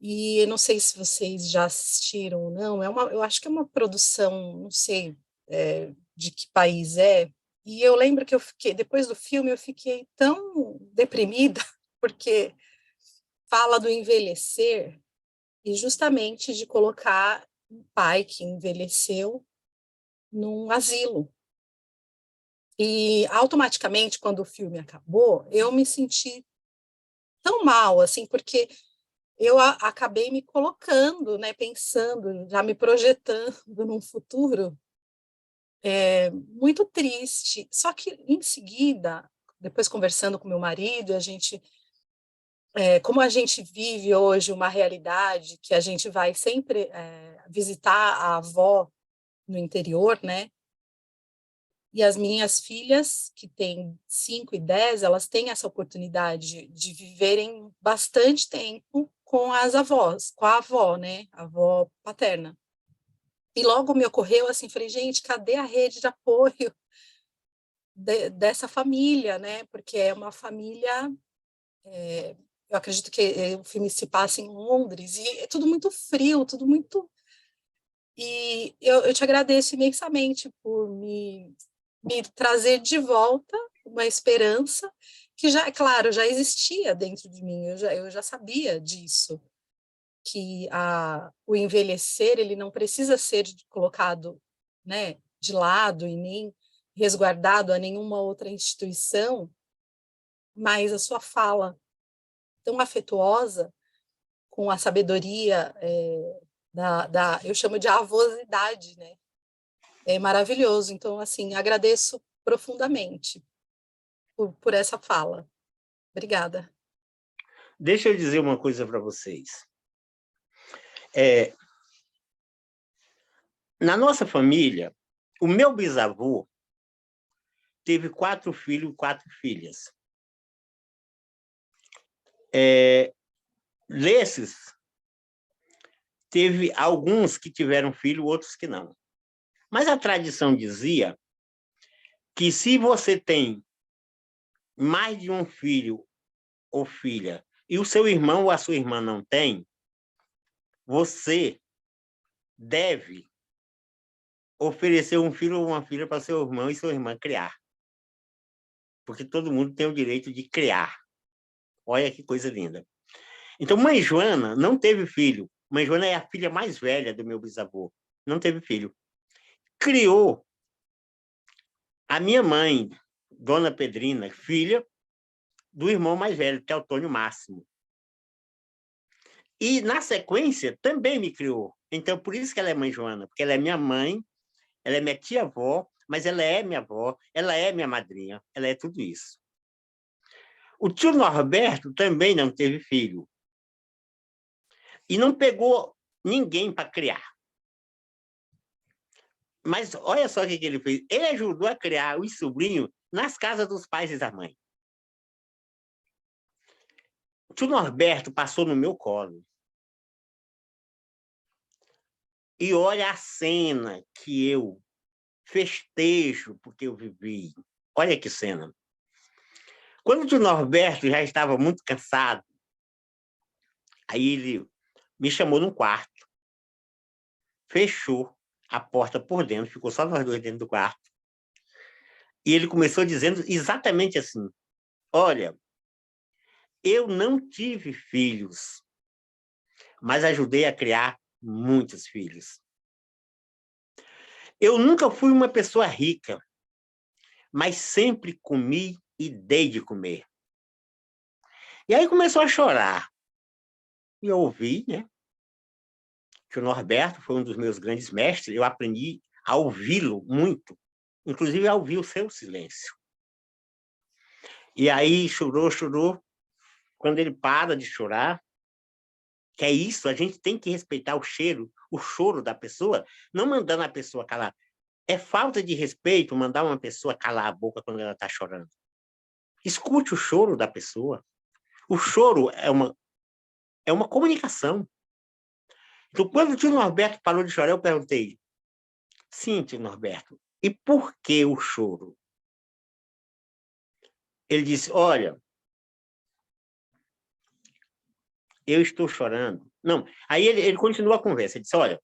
e eu não sei se vocês já assistiram ou não, eu acho que é uma produção, não sei de que país é, e eu lembro que depois do filme, eu fiquei tão deprimida, porque fala do envelhecer, e justamente de colocar um pai que envelheceu num asilo. E automaticamente, quando o filme acabou, eu me senti tão mal, assim, porque eu acabei me colocando, né, pensando, já me projetando num futuro muito triste. Só que, em seguida, depois conversando com meu marido, como a gente vive hoje uma realidade que a gente vai sempre visitar a avó no interior, né? E as minhas filhas, que têm 5 e 10, elas têm essa oportunidade de viverem bastante tempo com as avós, com a avó, né? A avó paterna. E logo me ocorreu assim, falei, gente, cadê a rede de apoio dessa família, né? Porque é uma família, eu acredito que o filme se passa em Londres, e é tudo muito frio, tudo muito... E eu te agradeço imensamente por me trazer de volta uma esperança que já, claro, já existia dentro de mim, eu já sabia disso, que o envelhecer, ele não precisa ser colocado, né, de lado e nem resguardado a nenhuma outra instituição, mas a sua fala tão afetuosa, com a sabedoria eu chamo de avosidade, né? É maravilhoso. Então, assim, agradeço profundamente por essa fala. Obrigada. Deixa eu dizer uma coisa para vocês. Na nossa família, o meu bisavô teve 4 filhos e 4 filhas. Desses, teve alguns que tiveram filho, outros que não. Mas a tradição dizia que se você tem mais de um filho ou filha e o seu irmão ou a sua irmã não tem, você deve oferecer um filho ou uma filha para seu irmão e sua irmã criar. Porque todo mundo tem o direito de criar. Olha que coisa linda. Então, mãe Joana não teve filho. Mãe Joana é a filha mais velha do meu bisavô. Não teve filho. Criou a minha mãe, Dona Pedrina, filha do irmão mais velho, que é Antônio Máximo. E, na sequência, também me criou. Então, por isso que ela é mãe Joana, porque ela é minha mãe, ela é minha tia-avó, mas ela é minha avó, ela é minha madrinha, ela é tudo isso. O tio Norberto também não teve filho. E não pegou ninguém para criar. Mas olha só o que ele fez. Ele ajudou a criar os sobrinhos nas casas dos pais e da mãe. O tio Norberto passou no meu colo. E olha a cena que eu festejo porque eu vivi. Olha que cena. Quando o tio Norberto já estava muito cansado, aí ele me chamou num quarto, fechou a porta por dentro, ficou só nós dois dentro do quarto. E ele começou dizendo exatamente assim: olha, eu não tive filhos, mas ajudei a criar muitos filhos. Eu nunca fui uma pessoa rica, mas sempre comi e dei de comer. E aí começou a chorar. E eu ouvi, né? Que o Norberto foi um dos meus grandes mestres, eu aprendi a ouvi-lo muito, inclusive a ouvir o seu silêncio. E aí chorou, chorou. Quando ele para de chorar, que é isso, a gente tem que respeitar o cheiro, o choro da pessoa, não mandando a pessoa calar. É falta de respeito mandar uma pessoa calar a boca quando ela está chorando. Escute o choro da pessoa. O choro é uma comunicação. Então, quando o tio Norberto parou de chorar, eu perguntei: sim, tio Norberto, e por que o choro? Ele disse: olha, eu estou chorando. Não, aí ele continuou a conversa. Ele disse: olha,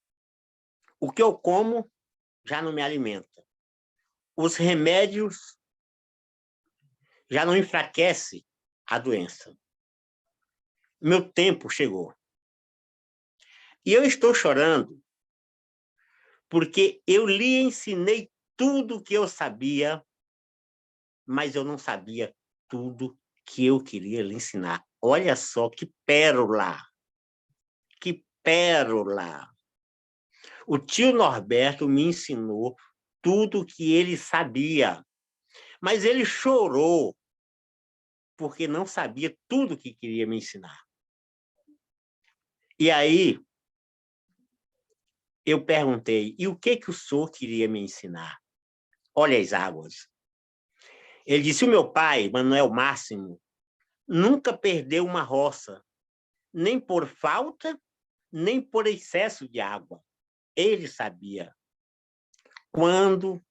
o que eu como já não me alimenta. Os remédios já não enfraquecem a doença. Meu tempo chegou. E eu estou chorando porque eu lhe ensinei tudo o que eu sabia, mas eu não sabia tudo que eu queria lhe ensinar. Olha só que pérola! Que pérola! O tio Norberto me ensinou tudo o que ele sabia, mas ele chorou porque não sabia tudo o que queria me ensinar. E aí eu perguntei: e o que o senhor queria me ensinar? Olha as águas. Ele disse: o meu pai, Manuel Máximo, nunca perdeu uma roça, nem por falta, nem por excesso de água. Ele sabia quando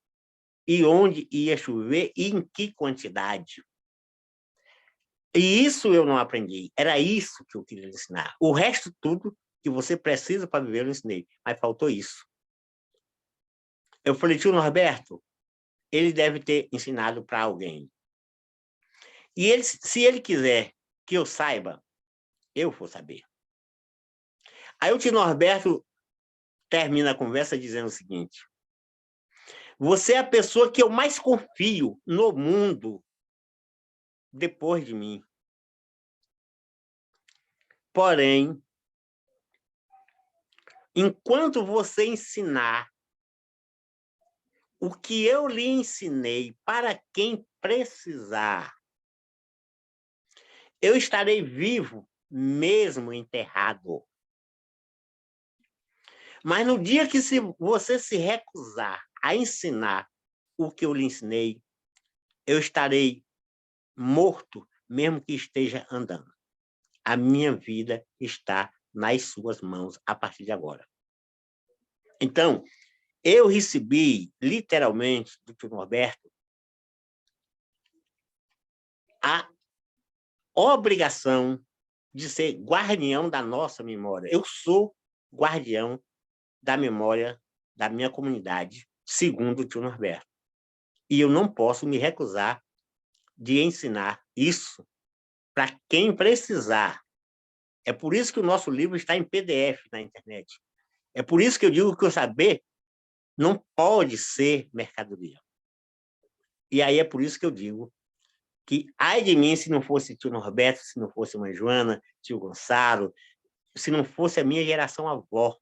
e onde ia chover e em que quantidade. E isso eu não aprendi. Era isso que eu queria ensinar. O resto tudo que você precisa para viver, eu ensinei. Mas faltou isso. Eu falei: tio Norberto, ele deve ter ensinado para alguém. E ele, se ele quiser que eu saiba, eu vou saber. Aí o tio Norberto termina a conversa dizendo o seguinte: você é a pessoa que eu mais confio no mundo depois de mim. Porém, enquanto você ensinar o que eu lhe ensinei para quem precisar, eu estarei vivo, mesmo enterrado. Mas no dia que você se recusar a ensinar o que eu lhe ensinei, eu estarei morto, mesmo que esteja andando. A minha vida está nas suas mãos a partir de agora. Então, eu recebi, literalmente, do tio Norberto, a obrigação de ser guardião da nossa memória. Eu sou guardião da memória da minha comunidade, segundo o tio Norberto. E eu não posso me recusar de ensinar isso para quem precisar. É por isso que o nosso livro está em PDF na internet. É por isso que eu digo que o saber não pode ser mercadoria. E aí é por isso que eu digo que, ai de mim, se não fosse tio Norberto, se não fosse mãe Joana, tio Gonçalo, se não fosse a minha geração avó.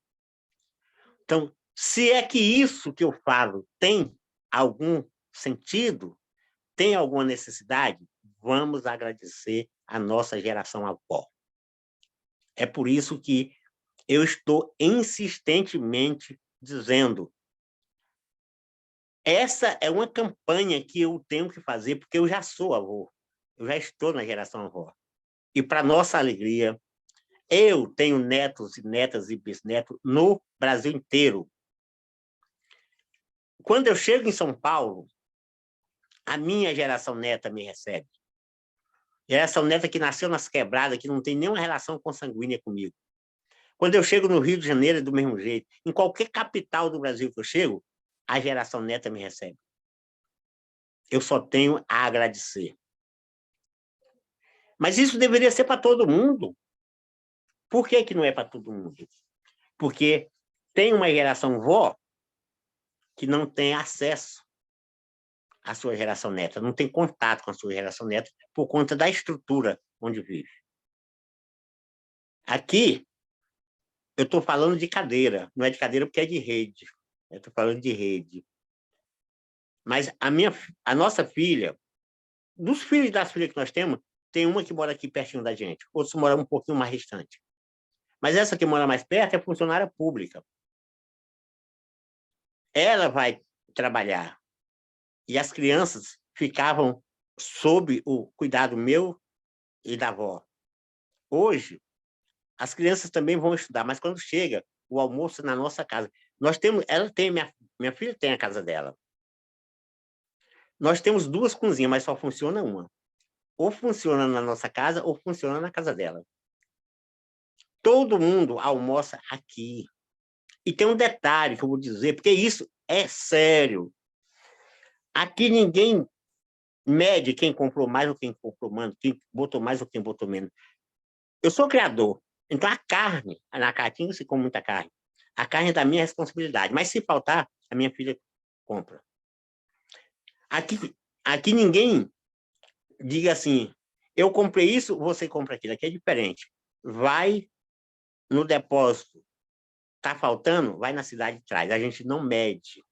Então, se é que isso que eu falo tem algum sentido, tem alguma necessidade, vamos agradecer a nossa geração avó. É por isso que eu estou insistentemente dizendo: essa é uma campanha que eu tenho que fazer, porque eu já sou avô, eu já estou na geração avó. E, para nossa alegria, eu tenho netos e netas e bisnetos no Brasil inteiro. Quando eu chego em São Paulo, a minha geração neta me recebe. Geração neta que nasceu nas quebradas, que não tem nenhuma relação consanguínea comigo. Quando eu chego no Rio de Janeiro, é do mesmo jeito. Em qualquer capital do Brasil que eu chego, a geração neta me recebe. Eu só tenho a agradecer. Mas isso deveria ser para todo mundo. Por que que não é para todo mundo? Porque tem uma geração vó que não tem acesso à sua geração neta, não tem contato com a sua geração neta por conta da estrutura onde vive. Aqui, eu estou falando de cadeira, não é de cadeira porque é de rede. Eu estou falando de rede. Mas a nossa filha, dos filhos das filhas que nós temos, tem uma que mora aqui pertinho da gente, outros moram um pouquinho mais distante. Mas essa que mora mais perto é funcionária pública. Ela vai trabalhar. E as crianças ficavam sob o cuidado meu e da avó. Hoje, as crianças também vão estudar, mas quando chega o almoço na nossa casa, nós temos, minha filha tem a casa dela. Nós temos 2 cozinhas, mas só funciona uma. Ou funciona na nossa casa, ou funciona na casa dela. Todo mundo almoça aqui. E tem um detalhe que eu vou dizer, porque isso é sério. Aqui ninguém mede quem comprou mais ou quem comprou menos, quem botou mais ou quem botou menos. Eu sou criador, então a carne, na Caatinga se come muita carne. A carne é da minha responsabilidade, mas se faltar, a minha filha compra. Aqui ninguém diga assim, eu comprei isso, você compra aquilo. Aqui é diferente. Vai no depósito, está faltando, vai na cidade de trás. A gente não mede.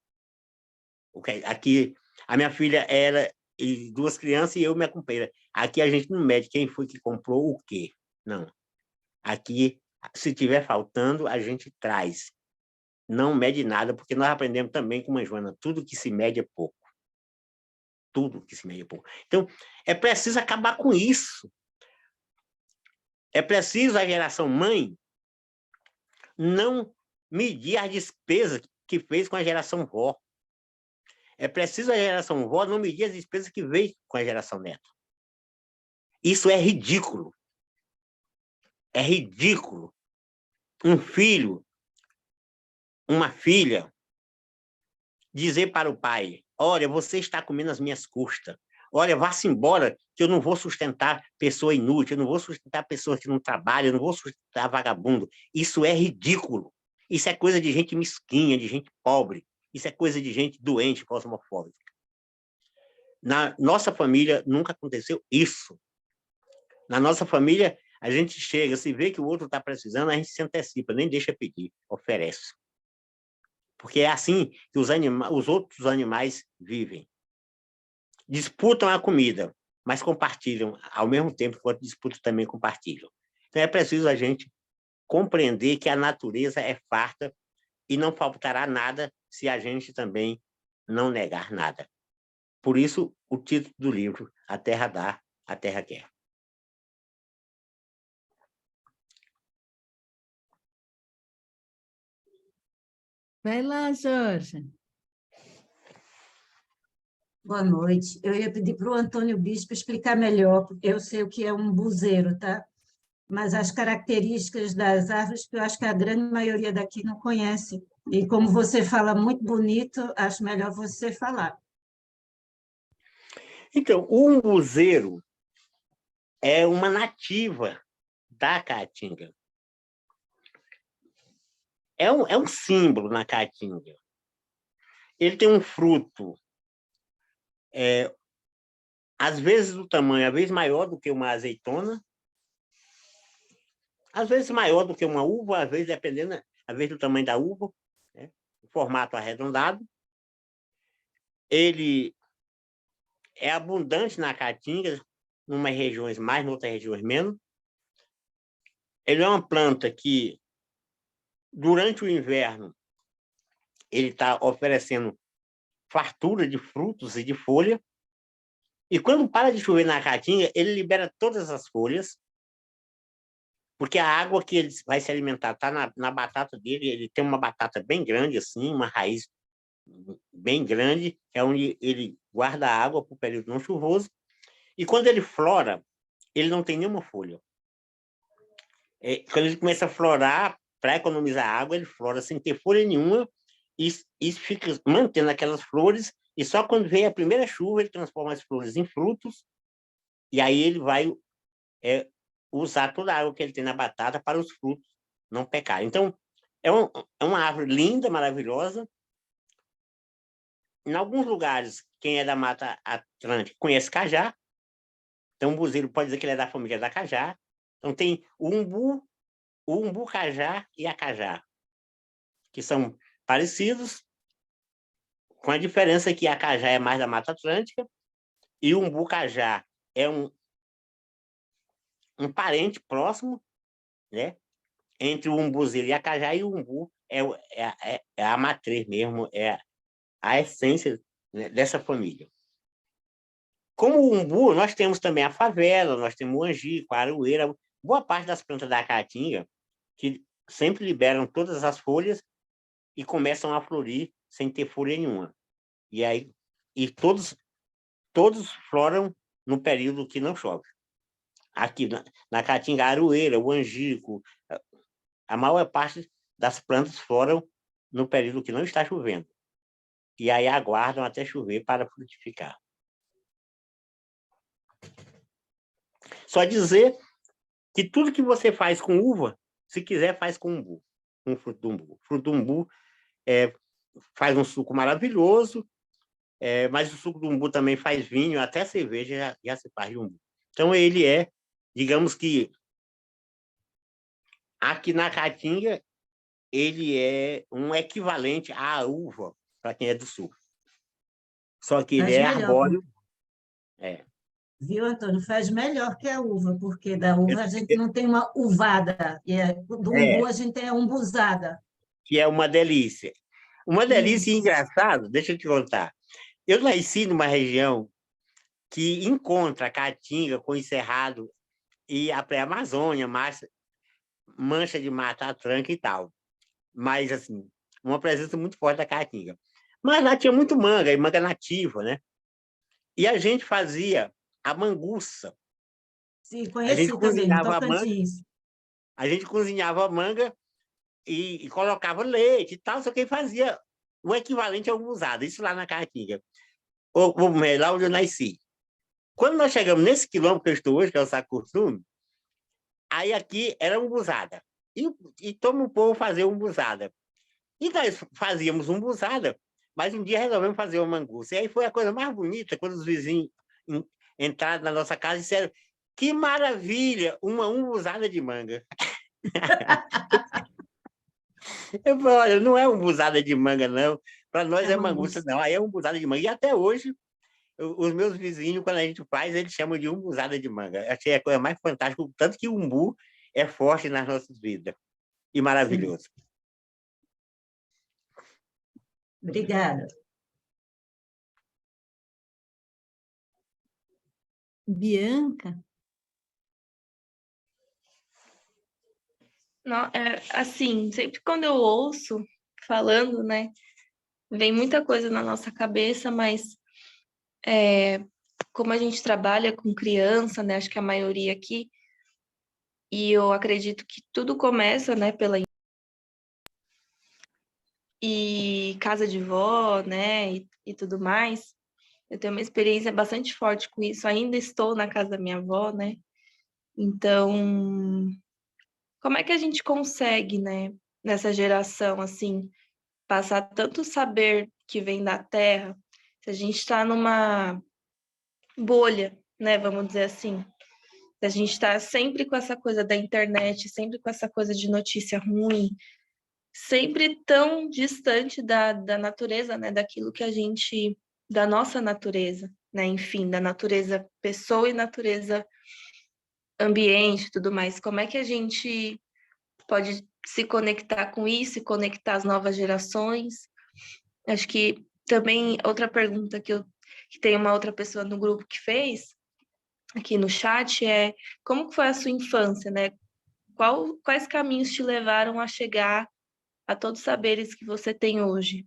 Okay? Aqui, a minha filha era e 2 crianças e eu minha companheira. Aqui a gente não mede quem foi que comprou o quê. Não. Aqui, se tiver faltando, a gente traz. Não mede nada, porque nós aprendemos também com a Joana, tudo que se mede é pouco. Tudo que se mede é pouco. Então, é preciso acabar com isso. É preciso a geração mãe não medir as despesas que fez com a geração vó. É preciso a geração vó não medir as despesas que veio com a geração neto. Isso é ridículo. É ridículo. Um filho, uma filha, dizer para o pai, olha, você está comendo as minhas custas. Olha, vá-se embora, que eu não vou sustentar pessoa inútil, eu não vou sustentar pessoa que não trabalha, eu não vou sustentar vagabundo. Isso é ridículo. Isso é coisa de gente mesquinha, de gente pobre. Isso é coisa de gente doente, cosmofóbica. Na nossa família nunca aconteceu isso. Na nossa família, a gente chega, se vê que o outro está precisando, a gente se antecipa, nem deixa pedir, oferece. Porque é assim que os outros animais vivem. Disputam a comida, mas compartilham ao mesmo tempo que disputam também compartilham. Então é preciso a gente compreender que a natureza é farta e não faltará nada se a gente também não negar nada. Por isso, o título do livro, A Terra Dá, a Terra Quer. Vai lá, Jorge. Boa noite. Eu ia pedir para o Antônio Bispo explicar melhor, porque eu sei o que é um buzeiro, tá? Mas as características das árvores, que eu acho que a grande maioria daqui não conhece. E como você fala muito bonito, acho melhor você falar. Então, o umbuzeiro é uma nativa da Caatinga. É um símbolo na Caatinga. Ele tem um fruto, às vezes do tamanho, às vezes maior do que uma azeitona, às vezes maior do que uma uva, às vezes dependendo, às vezes do tamanho da uva, né? O formato arredondado. Ele é abundante na Caatinga, em umas regiões mais, em outras regiões menos. Ele é uma planta que, durante o inverno, ele está oferecendo fartura de frutos e de folha. E quando para de chover na Caatinga, ele libera todas as folhas. porque a água que ele vai se alimentar está na batata dele, ele tem uma batata bem grande, assim, uma raiz bem grande, é onde ele guarda a água para o período não chuvoso, e quando ele flora, ele não tem nenhuma folha. Quando ele começa a florar, para economizar água, ele flora sem ter folha nenhuma, e fica mantendo aquelas flores, e só quando vem a primeira chuva, ele transforma as flores em frutos, e aí ele vai usar toda a água que ele tem na batata para os frutos não pecarem. Então, é uma árvore linda, maravilhosa. Em alguns lugares, quem é da Mata Atlântica conhece cajá. Então, o buzeiro pode dizer que ele é da família da cajá. Então, tem o umbu-cajá e a cajá, que são parecidos, com a diferença que a cajá é mais da Mata Atlântica e o umbu-cajá é um parente próximo, né, entre o umbuzeiro e a cajá, e o umbu é a matriz mesmo, é a essência, né, dessa família. Como o umbu, nós temos também a favela, nós temos o angico, a aroeira, boa parte das plantas da caatinga, que sempre liberam todas as folhas e começam a florir sem ter folha nenhuma. E todos floram no período que não chove. Aqui na caatinga, a aroeira, o angico, a maior parte das plantas floram no período que não está chovendo. E aí aguardam até chover para frutificar. Só dizer que tudo que você faz com uva, se quiser, faz com umbu, com fruto do umbu. O fruto do umbu faz um suco maravilhoso, mas o suco do umbu também faz vinho, até cerveja já se faz de umbu. Então, ele digamos que, aqui na Caatinga, ele é um equivalente à uva, para quem é do sul. Só que ele Faz é melhor, arbóreo. Viu, Antônio? Faz melhor que a uva, porque da uva a gente não tem uma uvada, do umbu a gente tem a umbuzada. Que é uma delícia. Uma delícia Isso. engraçada, deixa eu te contar. Eu nasci numa região que encontra a Caatinga com o Cerrado e a pré-Amazônia, mancha de Mata Atlântica e tal. Mas, assim, uma presença muito forte da Caatinga. Mas lá tinha muito manga, e manga nativa, né? E a gente fazia a manguça. Sim, A gente conheci também, no cozinhava a manga, Tocantins. e colocava leite e tal, só que fazia o equivalente ao umbuzado, isso lá na Caatinga, ou lá onde eu nasci. Quando nós chegamos nesse quilômetro que eu estou hoje, que é o Sacurtume, aí aqui era umbuzada. E todo o povo fazia umbuzada. E nós fazíamos umbuzada, mas um dia resolvemos fazer uma manguça. E aí foi a coisa mais bonita, quando os vizinhos entraram na nossa casa e disseram: que maravilha, uma umbuzada de manga. Eu falei: olha, não é umbuzada de manga, não. Para nós é manguça, não. Aí é umbuzada de manga. E até hoje, os meus vizinhos, quando a gente faz, eles chamam de umbuzada de manga. Achei a coisa mais fantástica, tanto que o umbu é forte nas nossas vidas. E maravilhoso. Sim. Obrigada. Bianca? Não, assim, sempre quando eu ouço falando, né, vem muita coisa na nossa cabeça, mas como a gente trabalha com criança, né, acho que a maioria aqui, e eu acredito que tudo começa, né, e casa de vó, né, e tudo mais. Eu tenho uma experiência bastante forte com isso, ainda estou na casa da minha avó, né, então, como é que a gente consegue, né, nessa geração, assim, passar tanto saber que vem da terra, se a gente está numa bolha, né, vamos dizer assim, se a gente está sempre com essa coisa da internet, sempre com essa coisa de notícia ruim, sempre tão distante da natureza, né, daquilo que a gente, da nossa natureza, né, enfim, da natureza pessoa e natureza ambiente e tudo mais. Como é que a gente pode se conectar com isso e conectar as novas gerações? Acho que também outra pergunta que tem uma outra pessoa no grupo que fez, aqui no chat, é como que foi a sua infância, né? quais caminhos te levaram a chegar a todos os saberes que você tem hoje?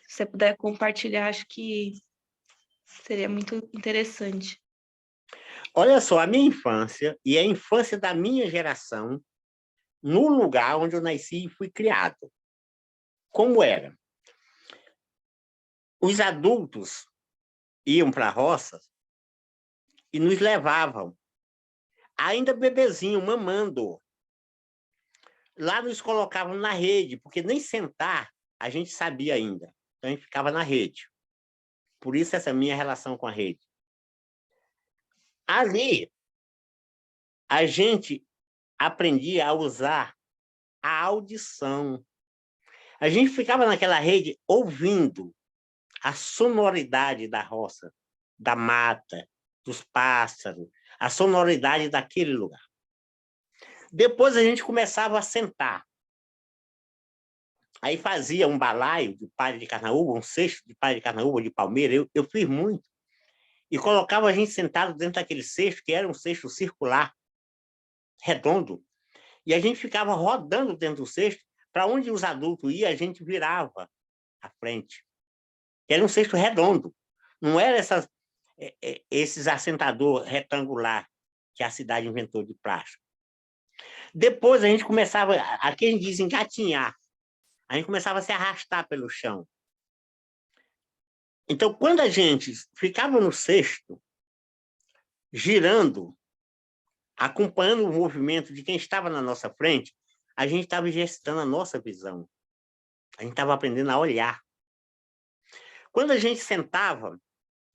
Se você puder compartilhar, acho que seria muito interessante. Olha só, a minha infância e a infância da minha geração, no lugar onde eu nasci e fui criado. Como era? Os adultos iam para a roça e nos levavam, ainda bebezinho, mamando. Lá nos colocavam na rede, porque nem sentar a gente sabia ainda. Então a gente ficava na rede. Por isso essa minha relação com a rede. Ali, a gente aprendia a usar a audição. A gente ficava naquela rede ouvindo a sonoridade da roça, da mata, dos pássaros, a sonoridade daquele lugar. Depois a gente começava a sentar. Aí fazia um balaio de palha de carnaúba, um cesto de palha de carnaúba, de palmeira, eu fiz muito. E colocava a gente sentado dentro daquele cesto, que era um cesto circular, redondo. E a gente ficava rodando dentro do cesto, para onde os adultos iam, a gente virava à frente. Era um cesto redondo. Não era esses assentadores retangular que a cidade inventou de plástico. Depois a gente começava, aqui a gente diz engatinhar, a gente começava a se arrastar pelo chão. Então, quando a gente ficava no cesto, girando, acompanhando o movimento de quem estava na nossa frente, a gente estava exercitando a nossa visão. A gente estava aprendendo a olhar. Quando a gente sentava,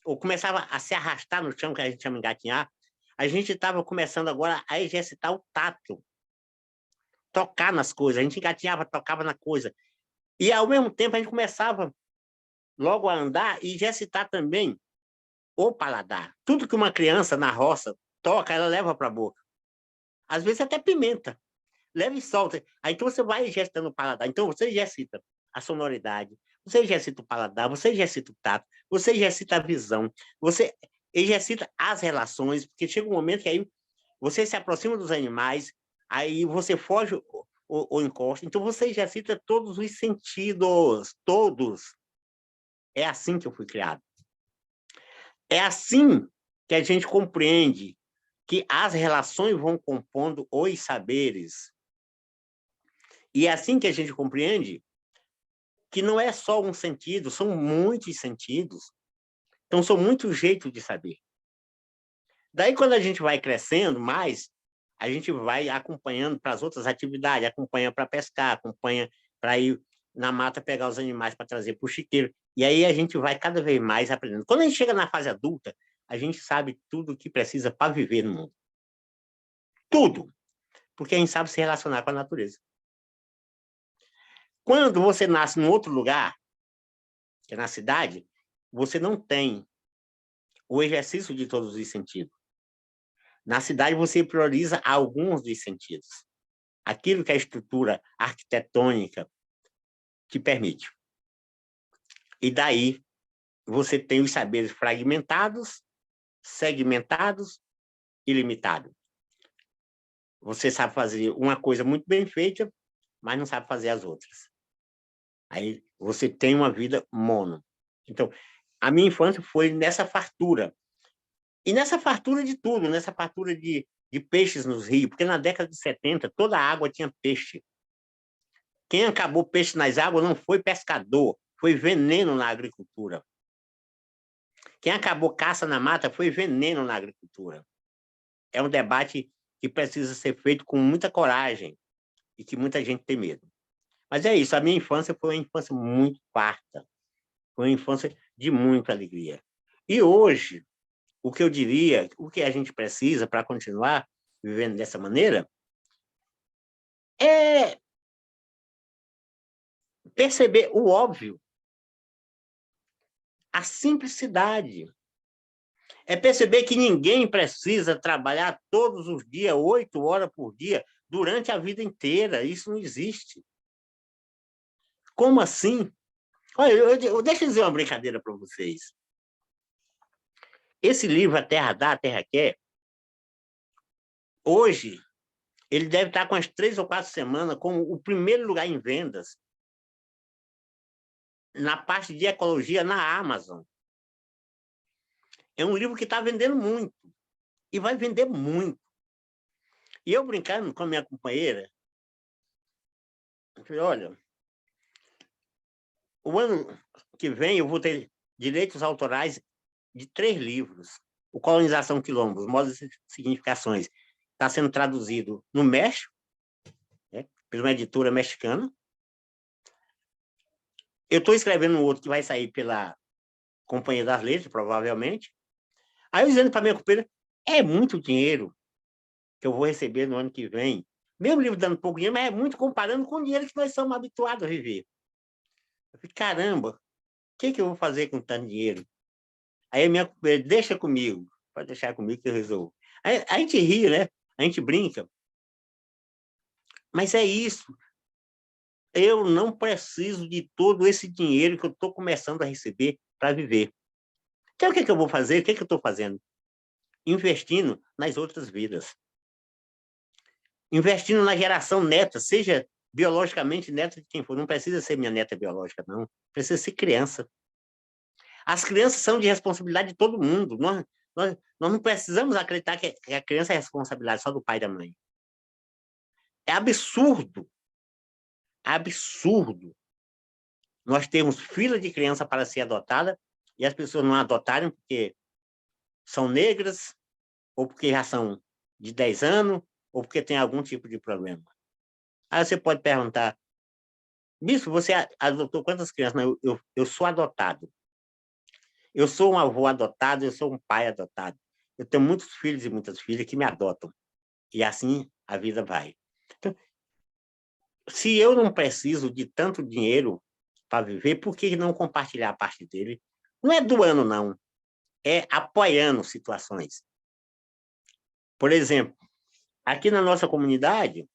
ou começava a se arrastar no chão, que a gente chama de engatinhar, a gente estava começando agora a exercitar o tato. Tocar nas coisas. A gente engatinhava, tocava na coisa. E, ao mesmo tempo, a gente começava logo a andar e exercitar também o paladar. Tudo que uma criança na roça toca, ela leva para a boca. Às vezes até pimenta. Leva e solta. Aí então você vai exercitando o paladar. Então você exercita a sonoridade, você exercita o paladar, você exercita o tato, você exercita a visão, você exercita as relações, porque chega um momento que aí você se aproxima dos animais, aí você foge ou encosta. Então você exercita todos os sentidos, todos. É assim que eu fui criado. É assim que a gente compreende que as relações vão compondo os saberes. E é assim que a gente compreende que não é só um sentido, são muitos sentidos. Então, são muitos jeitos de saber. Daí, quando a gente vai crescendo mais, a gente vai acompanhando para as outras atividades, acompanha para pescar, acompanha para ir na mata pegar os animais para trazer para o chiqueiro. E aí a gente vai cada vez mais aprendendo. Quando a gente chega na fase adulta, a gente sabe tudo o que precisa para viver no mundo. Tudo. Porque a gente sabe se relacionar com a natureza. Quando você nasce em outro lugar, que é na cidade, você não tem o exercício de todos os sentidos. Na cidade, você prioriza alguns dos sentidos. Aquilo que a estrutura arquitetônica te permite. E daí, você tem os saberes fragmentados, segmentados e limitados. Você sabe fazer uma coisa muito bem feita, mas não sabe fazer as outras. Aí você tem uma vida mono. Então, a minha infância foi nessa fartura. E nessa fartura de tudo, nessa fartura de peixes nos rios, porque na década de 70, toda a água tinha peixe. Quem acabou peixe nas águas não foi pescador, foi veneno na agricultura. Quem acabou caça na mata foi veneno na agricultura. É um debate que precisa ser feito com muita coragem e que muita gente tem medo. Mas é isso, a minha infância foi uma infância muito farta, foi uma infância de muita alegria. E hoje, o que eu diria, o que a gente precisa para continuar vivendo dessa maneira, é perceber o óbvio, a simplicidade. É perceber que ninguém precisa trabalhar todos os dias, 8 horas por dia, durante a vida inteira. Isso não existe. Como assim? Olha, deixa eu dizer uma brincadeira para vocês. Esse livro, A Terra Dá, a Terra Quer, hoje, ele deve estar com as 3 ou 4 semanas como o primeiro lugar em vendas na parte de ecologia na Amazon. É um livro que está vendendo muito e vai vender muito. E eu brincando com a minha companheira, eu falei, olha, o ano que vem eu vou ter direitos autorais de 3 livros. O Colonização Quilombo, os Modos e Significações, está sendo traduzido no México, né, por uma editora mexicana. Eu estou escrevendo um outro que vai sair pela Companhia das Letras, provavelmente. Aí eu dizendo para minha companheira, é muito dinheiro que eu vou receber no ano que vem. Mesmo livro dando pouco dinheiro, mas é muito comparando com o dinheiro que nós estamos habituados a viver. Eu falei, caramba, o que eu vou fazer com tanto dinheiro? Aí a minha companheira, deixa comigo, pode deixar comigo que eu resolvo. Aí, a gente ri, né? A gente brinca. Mas é isso. Eu não preciso de todo esse dinheiro que eu estou começando a receber para viver. Então, o que eu vou fazer? O que eu estou fazendo? Investindo nas outras vidas. Investindo na geração neta, seja biologicamente neta de quem for. Não precisa ser minha neta biológica, não. Precisa ser criança. As crianças são de responsabilidade de todo mundo. Nós não precisamos acreditar que a criança é responsabilidade só do pai e da mãe. É absurdo. Absurdo. Nós temos fila de criança para ser adotada e as pessoas não adotarem porque são negras, ou porque já são de 10 anos, ou porque tem algum tipo de problema. Aí você pode perguntar, bispo, você adotou quantas crianças? Não, eu sou adotado. Eu sou um avô adotado, eu sou um pai adotado. Eu tenho muitos filhos e muitas filhas que me adotam. E assim a vida vai. Então, se eu não preciso de tanto dinheiro para viver, por que não compartilhar a parte dele? Não é doando, não. É apoiando situações. Por exemplo, aqui na nossa comunidade,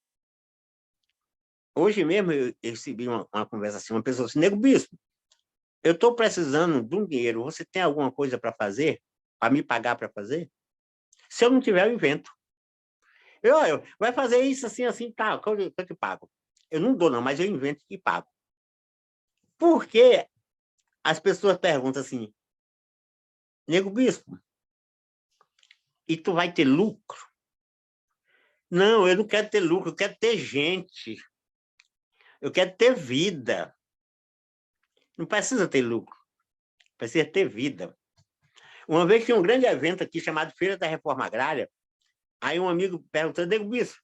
hoje mesmo eu recebi uma conversa assim, uma pessoa assim, Nego Bispo, eu estou precisando de um dinheiro, você tem alguma coisa para fazer? Para me pagar para fazer? Se eu não tiver, eu invento. Eu vai fazer isso assim, assim, tá, eu te pago. Eu não dou, não, mas eu invento e pago. Por que as pessoas perguntam assim, Nego Bispo, e tu vai ter lucro? Não, eu não quero ter lucro, eu quero ter gente. Eu quero ter vida. Não precisa ter lucro, precisa ter vida. Uma vez tinha um grande evento aqui chamado Feira da Reforma Agrária, aí um amigo perguntou, Nego Bispo,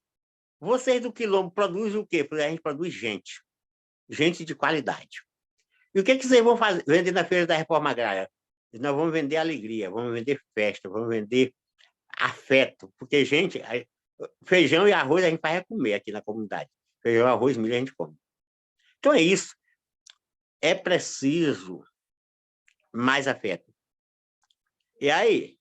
vocês do Quilombo produzem o quê? Eu falei, a gente produz gente. Gente de qualidade. E o que vocês vão fazer, vender na Feira da Reforma Agrária? Nós vamos vender alegria, vamos vender festa, vamos vender afeto, porque, gente, feijão e arroz a gente vai comer aqui na comunidade. Feijão, arroz, milho a gente come. Então é isso. É preciso mais afeto. E aí,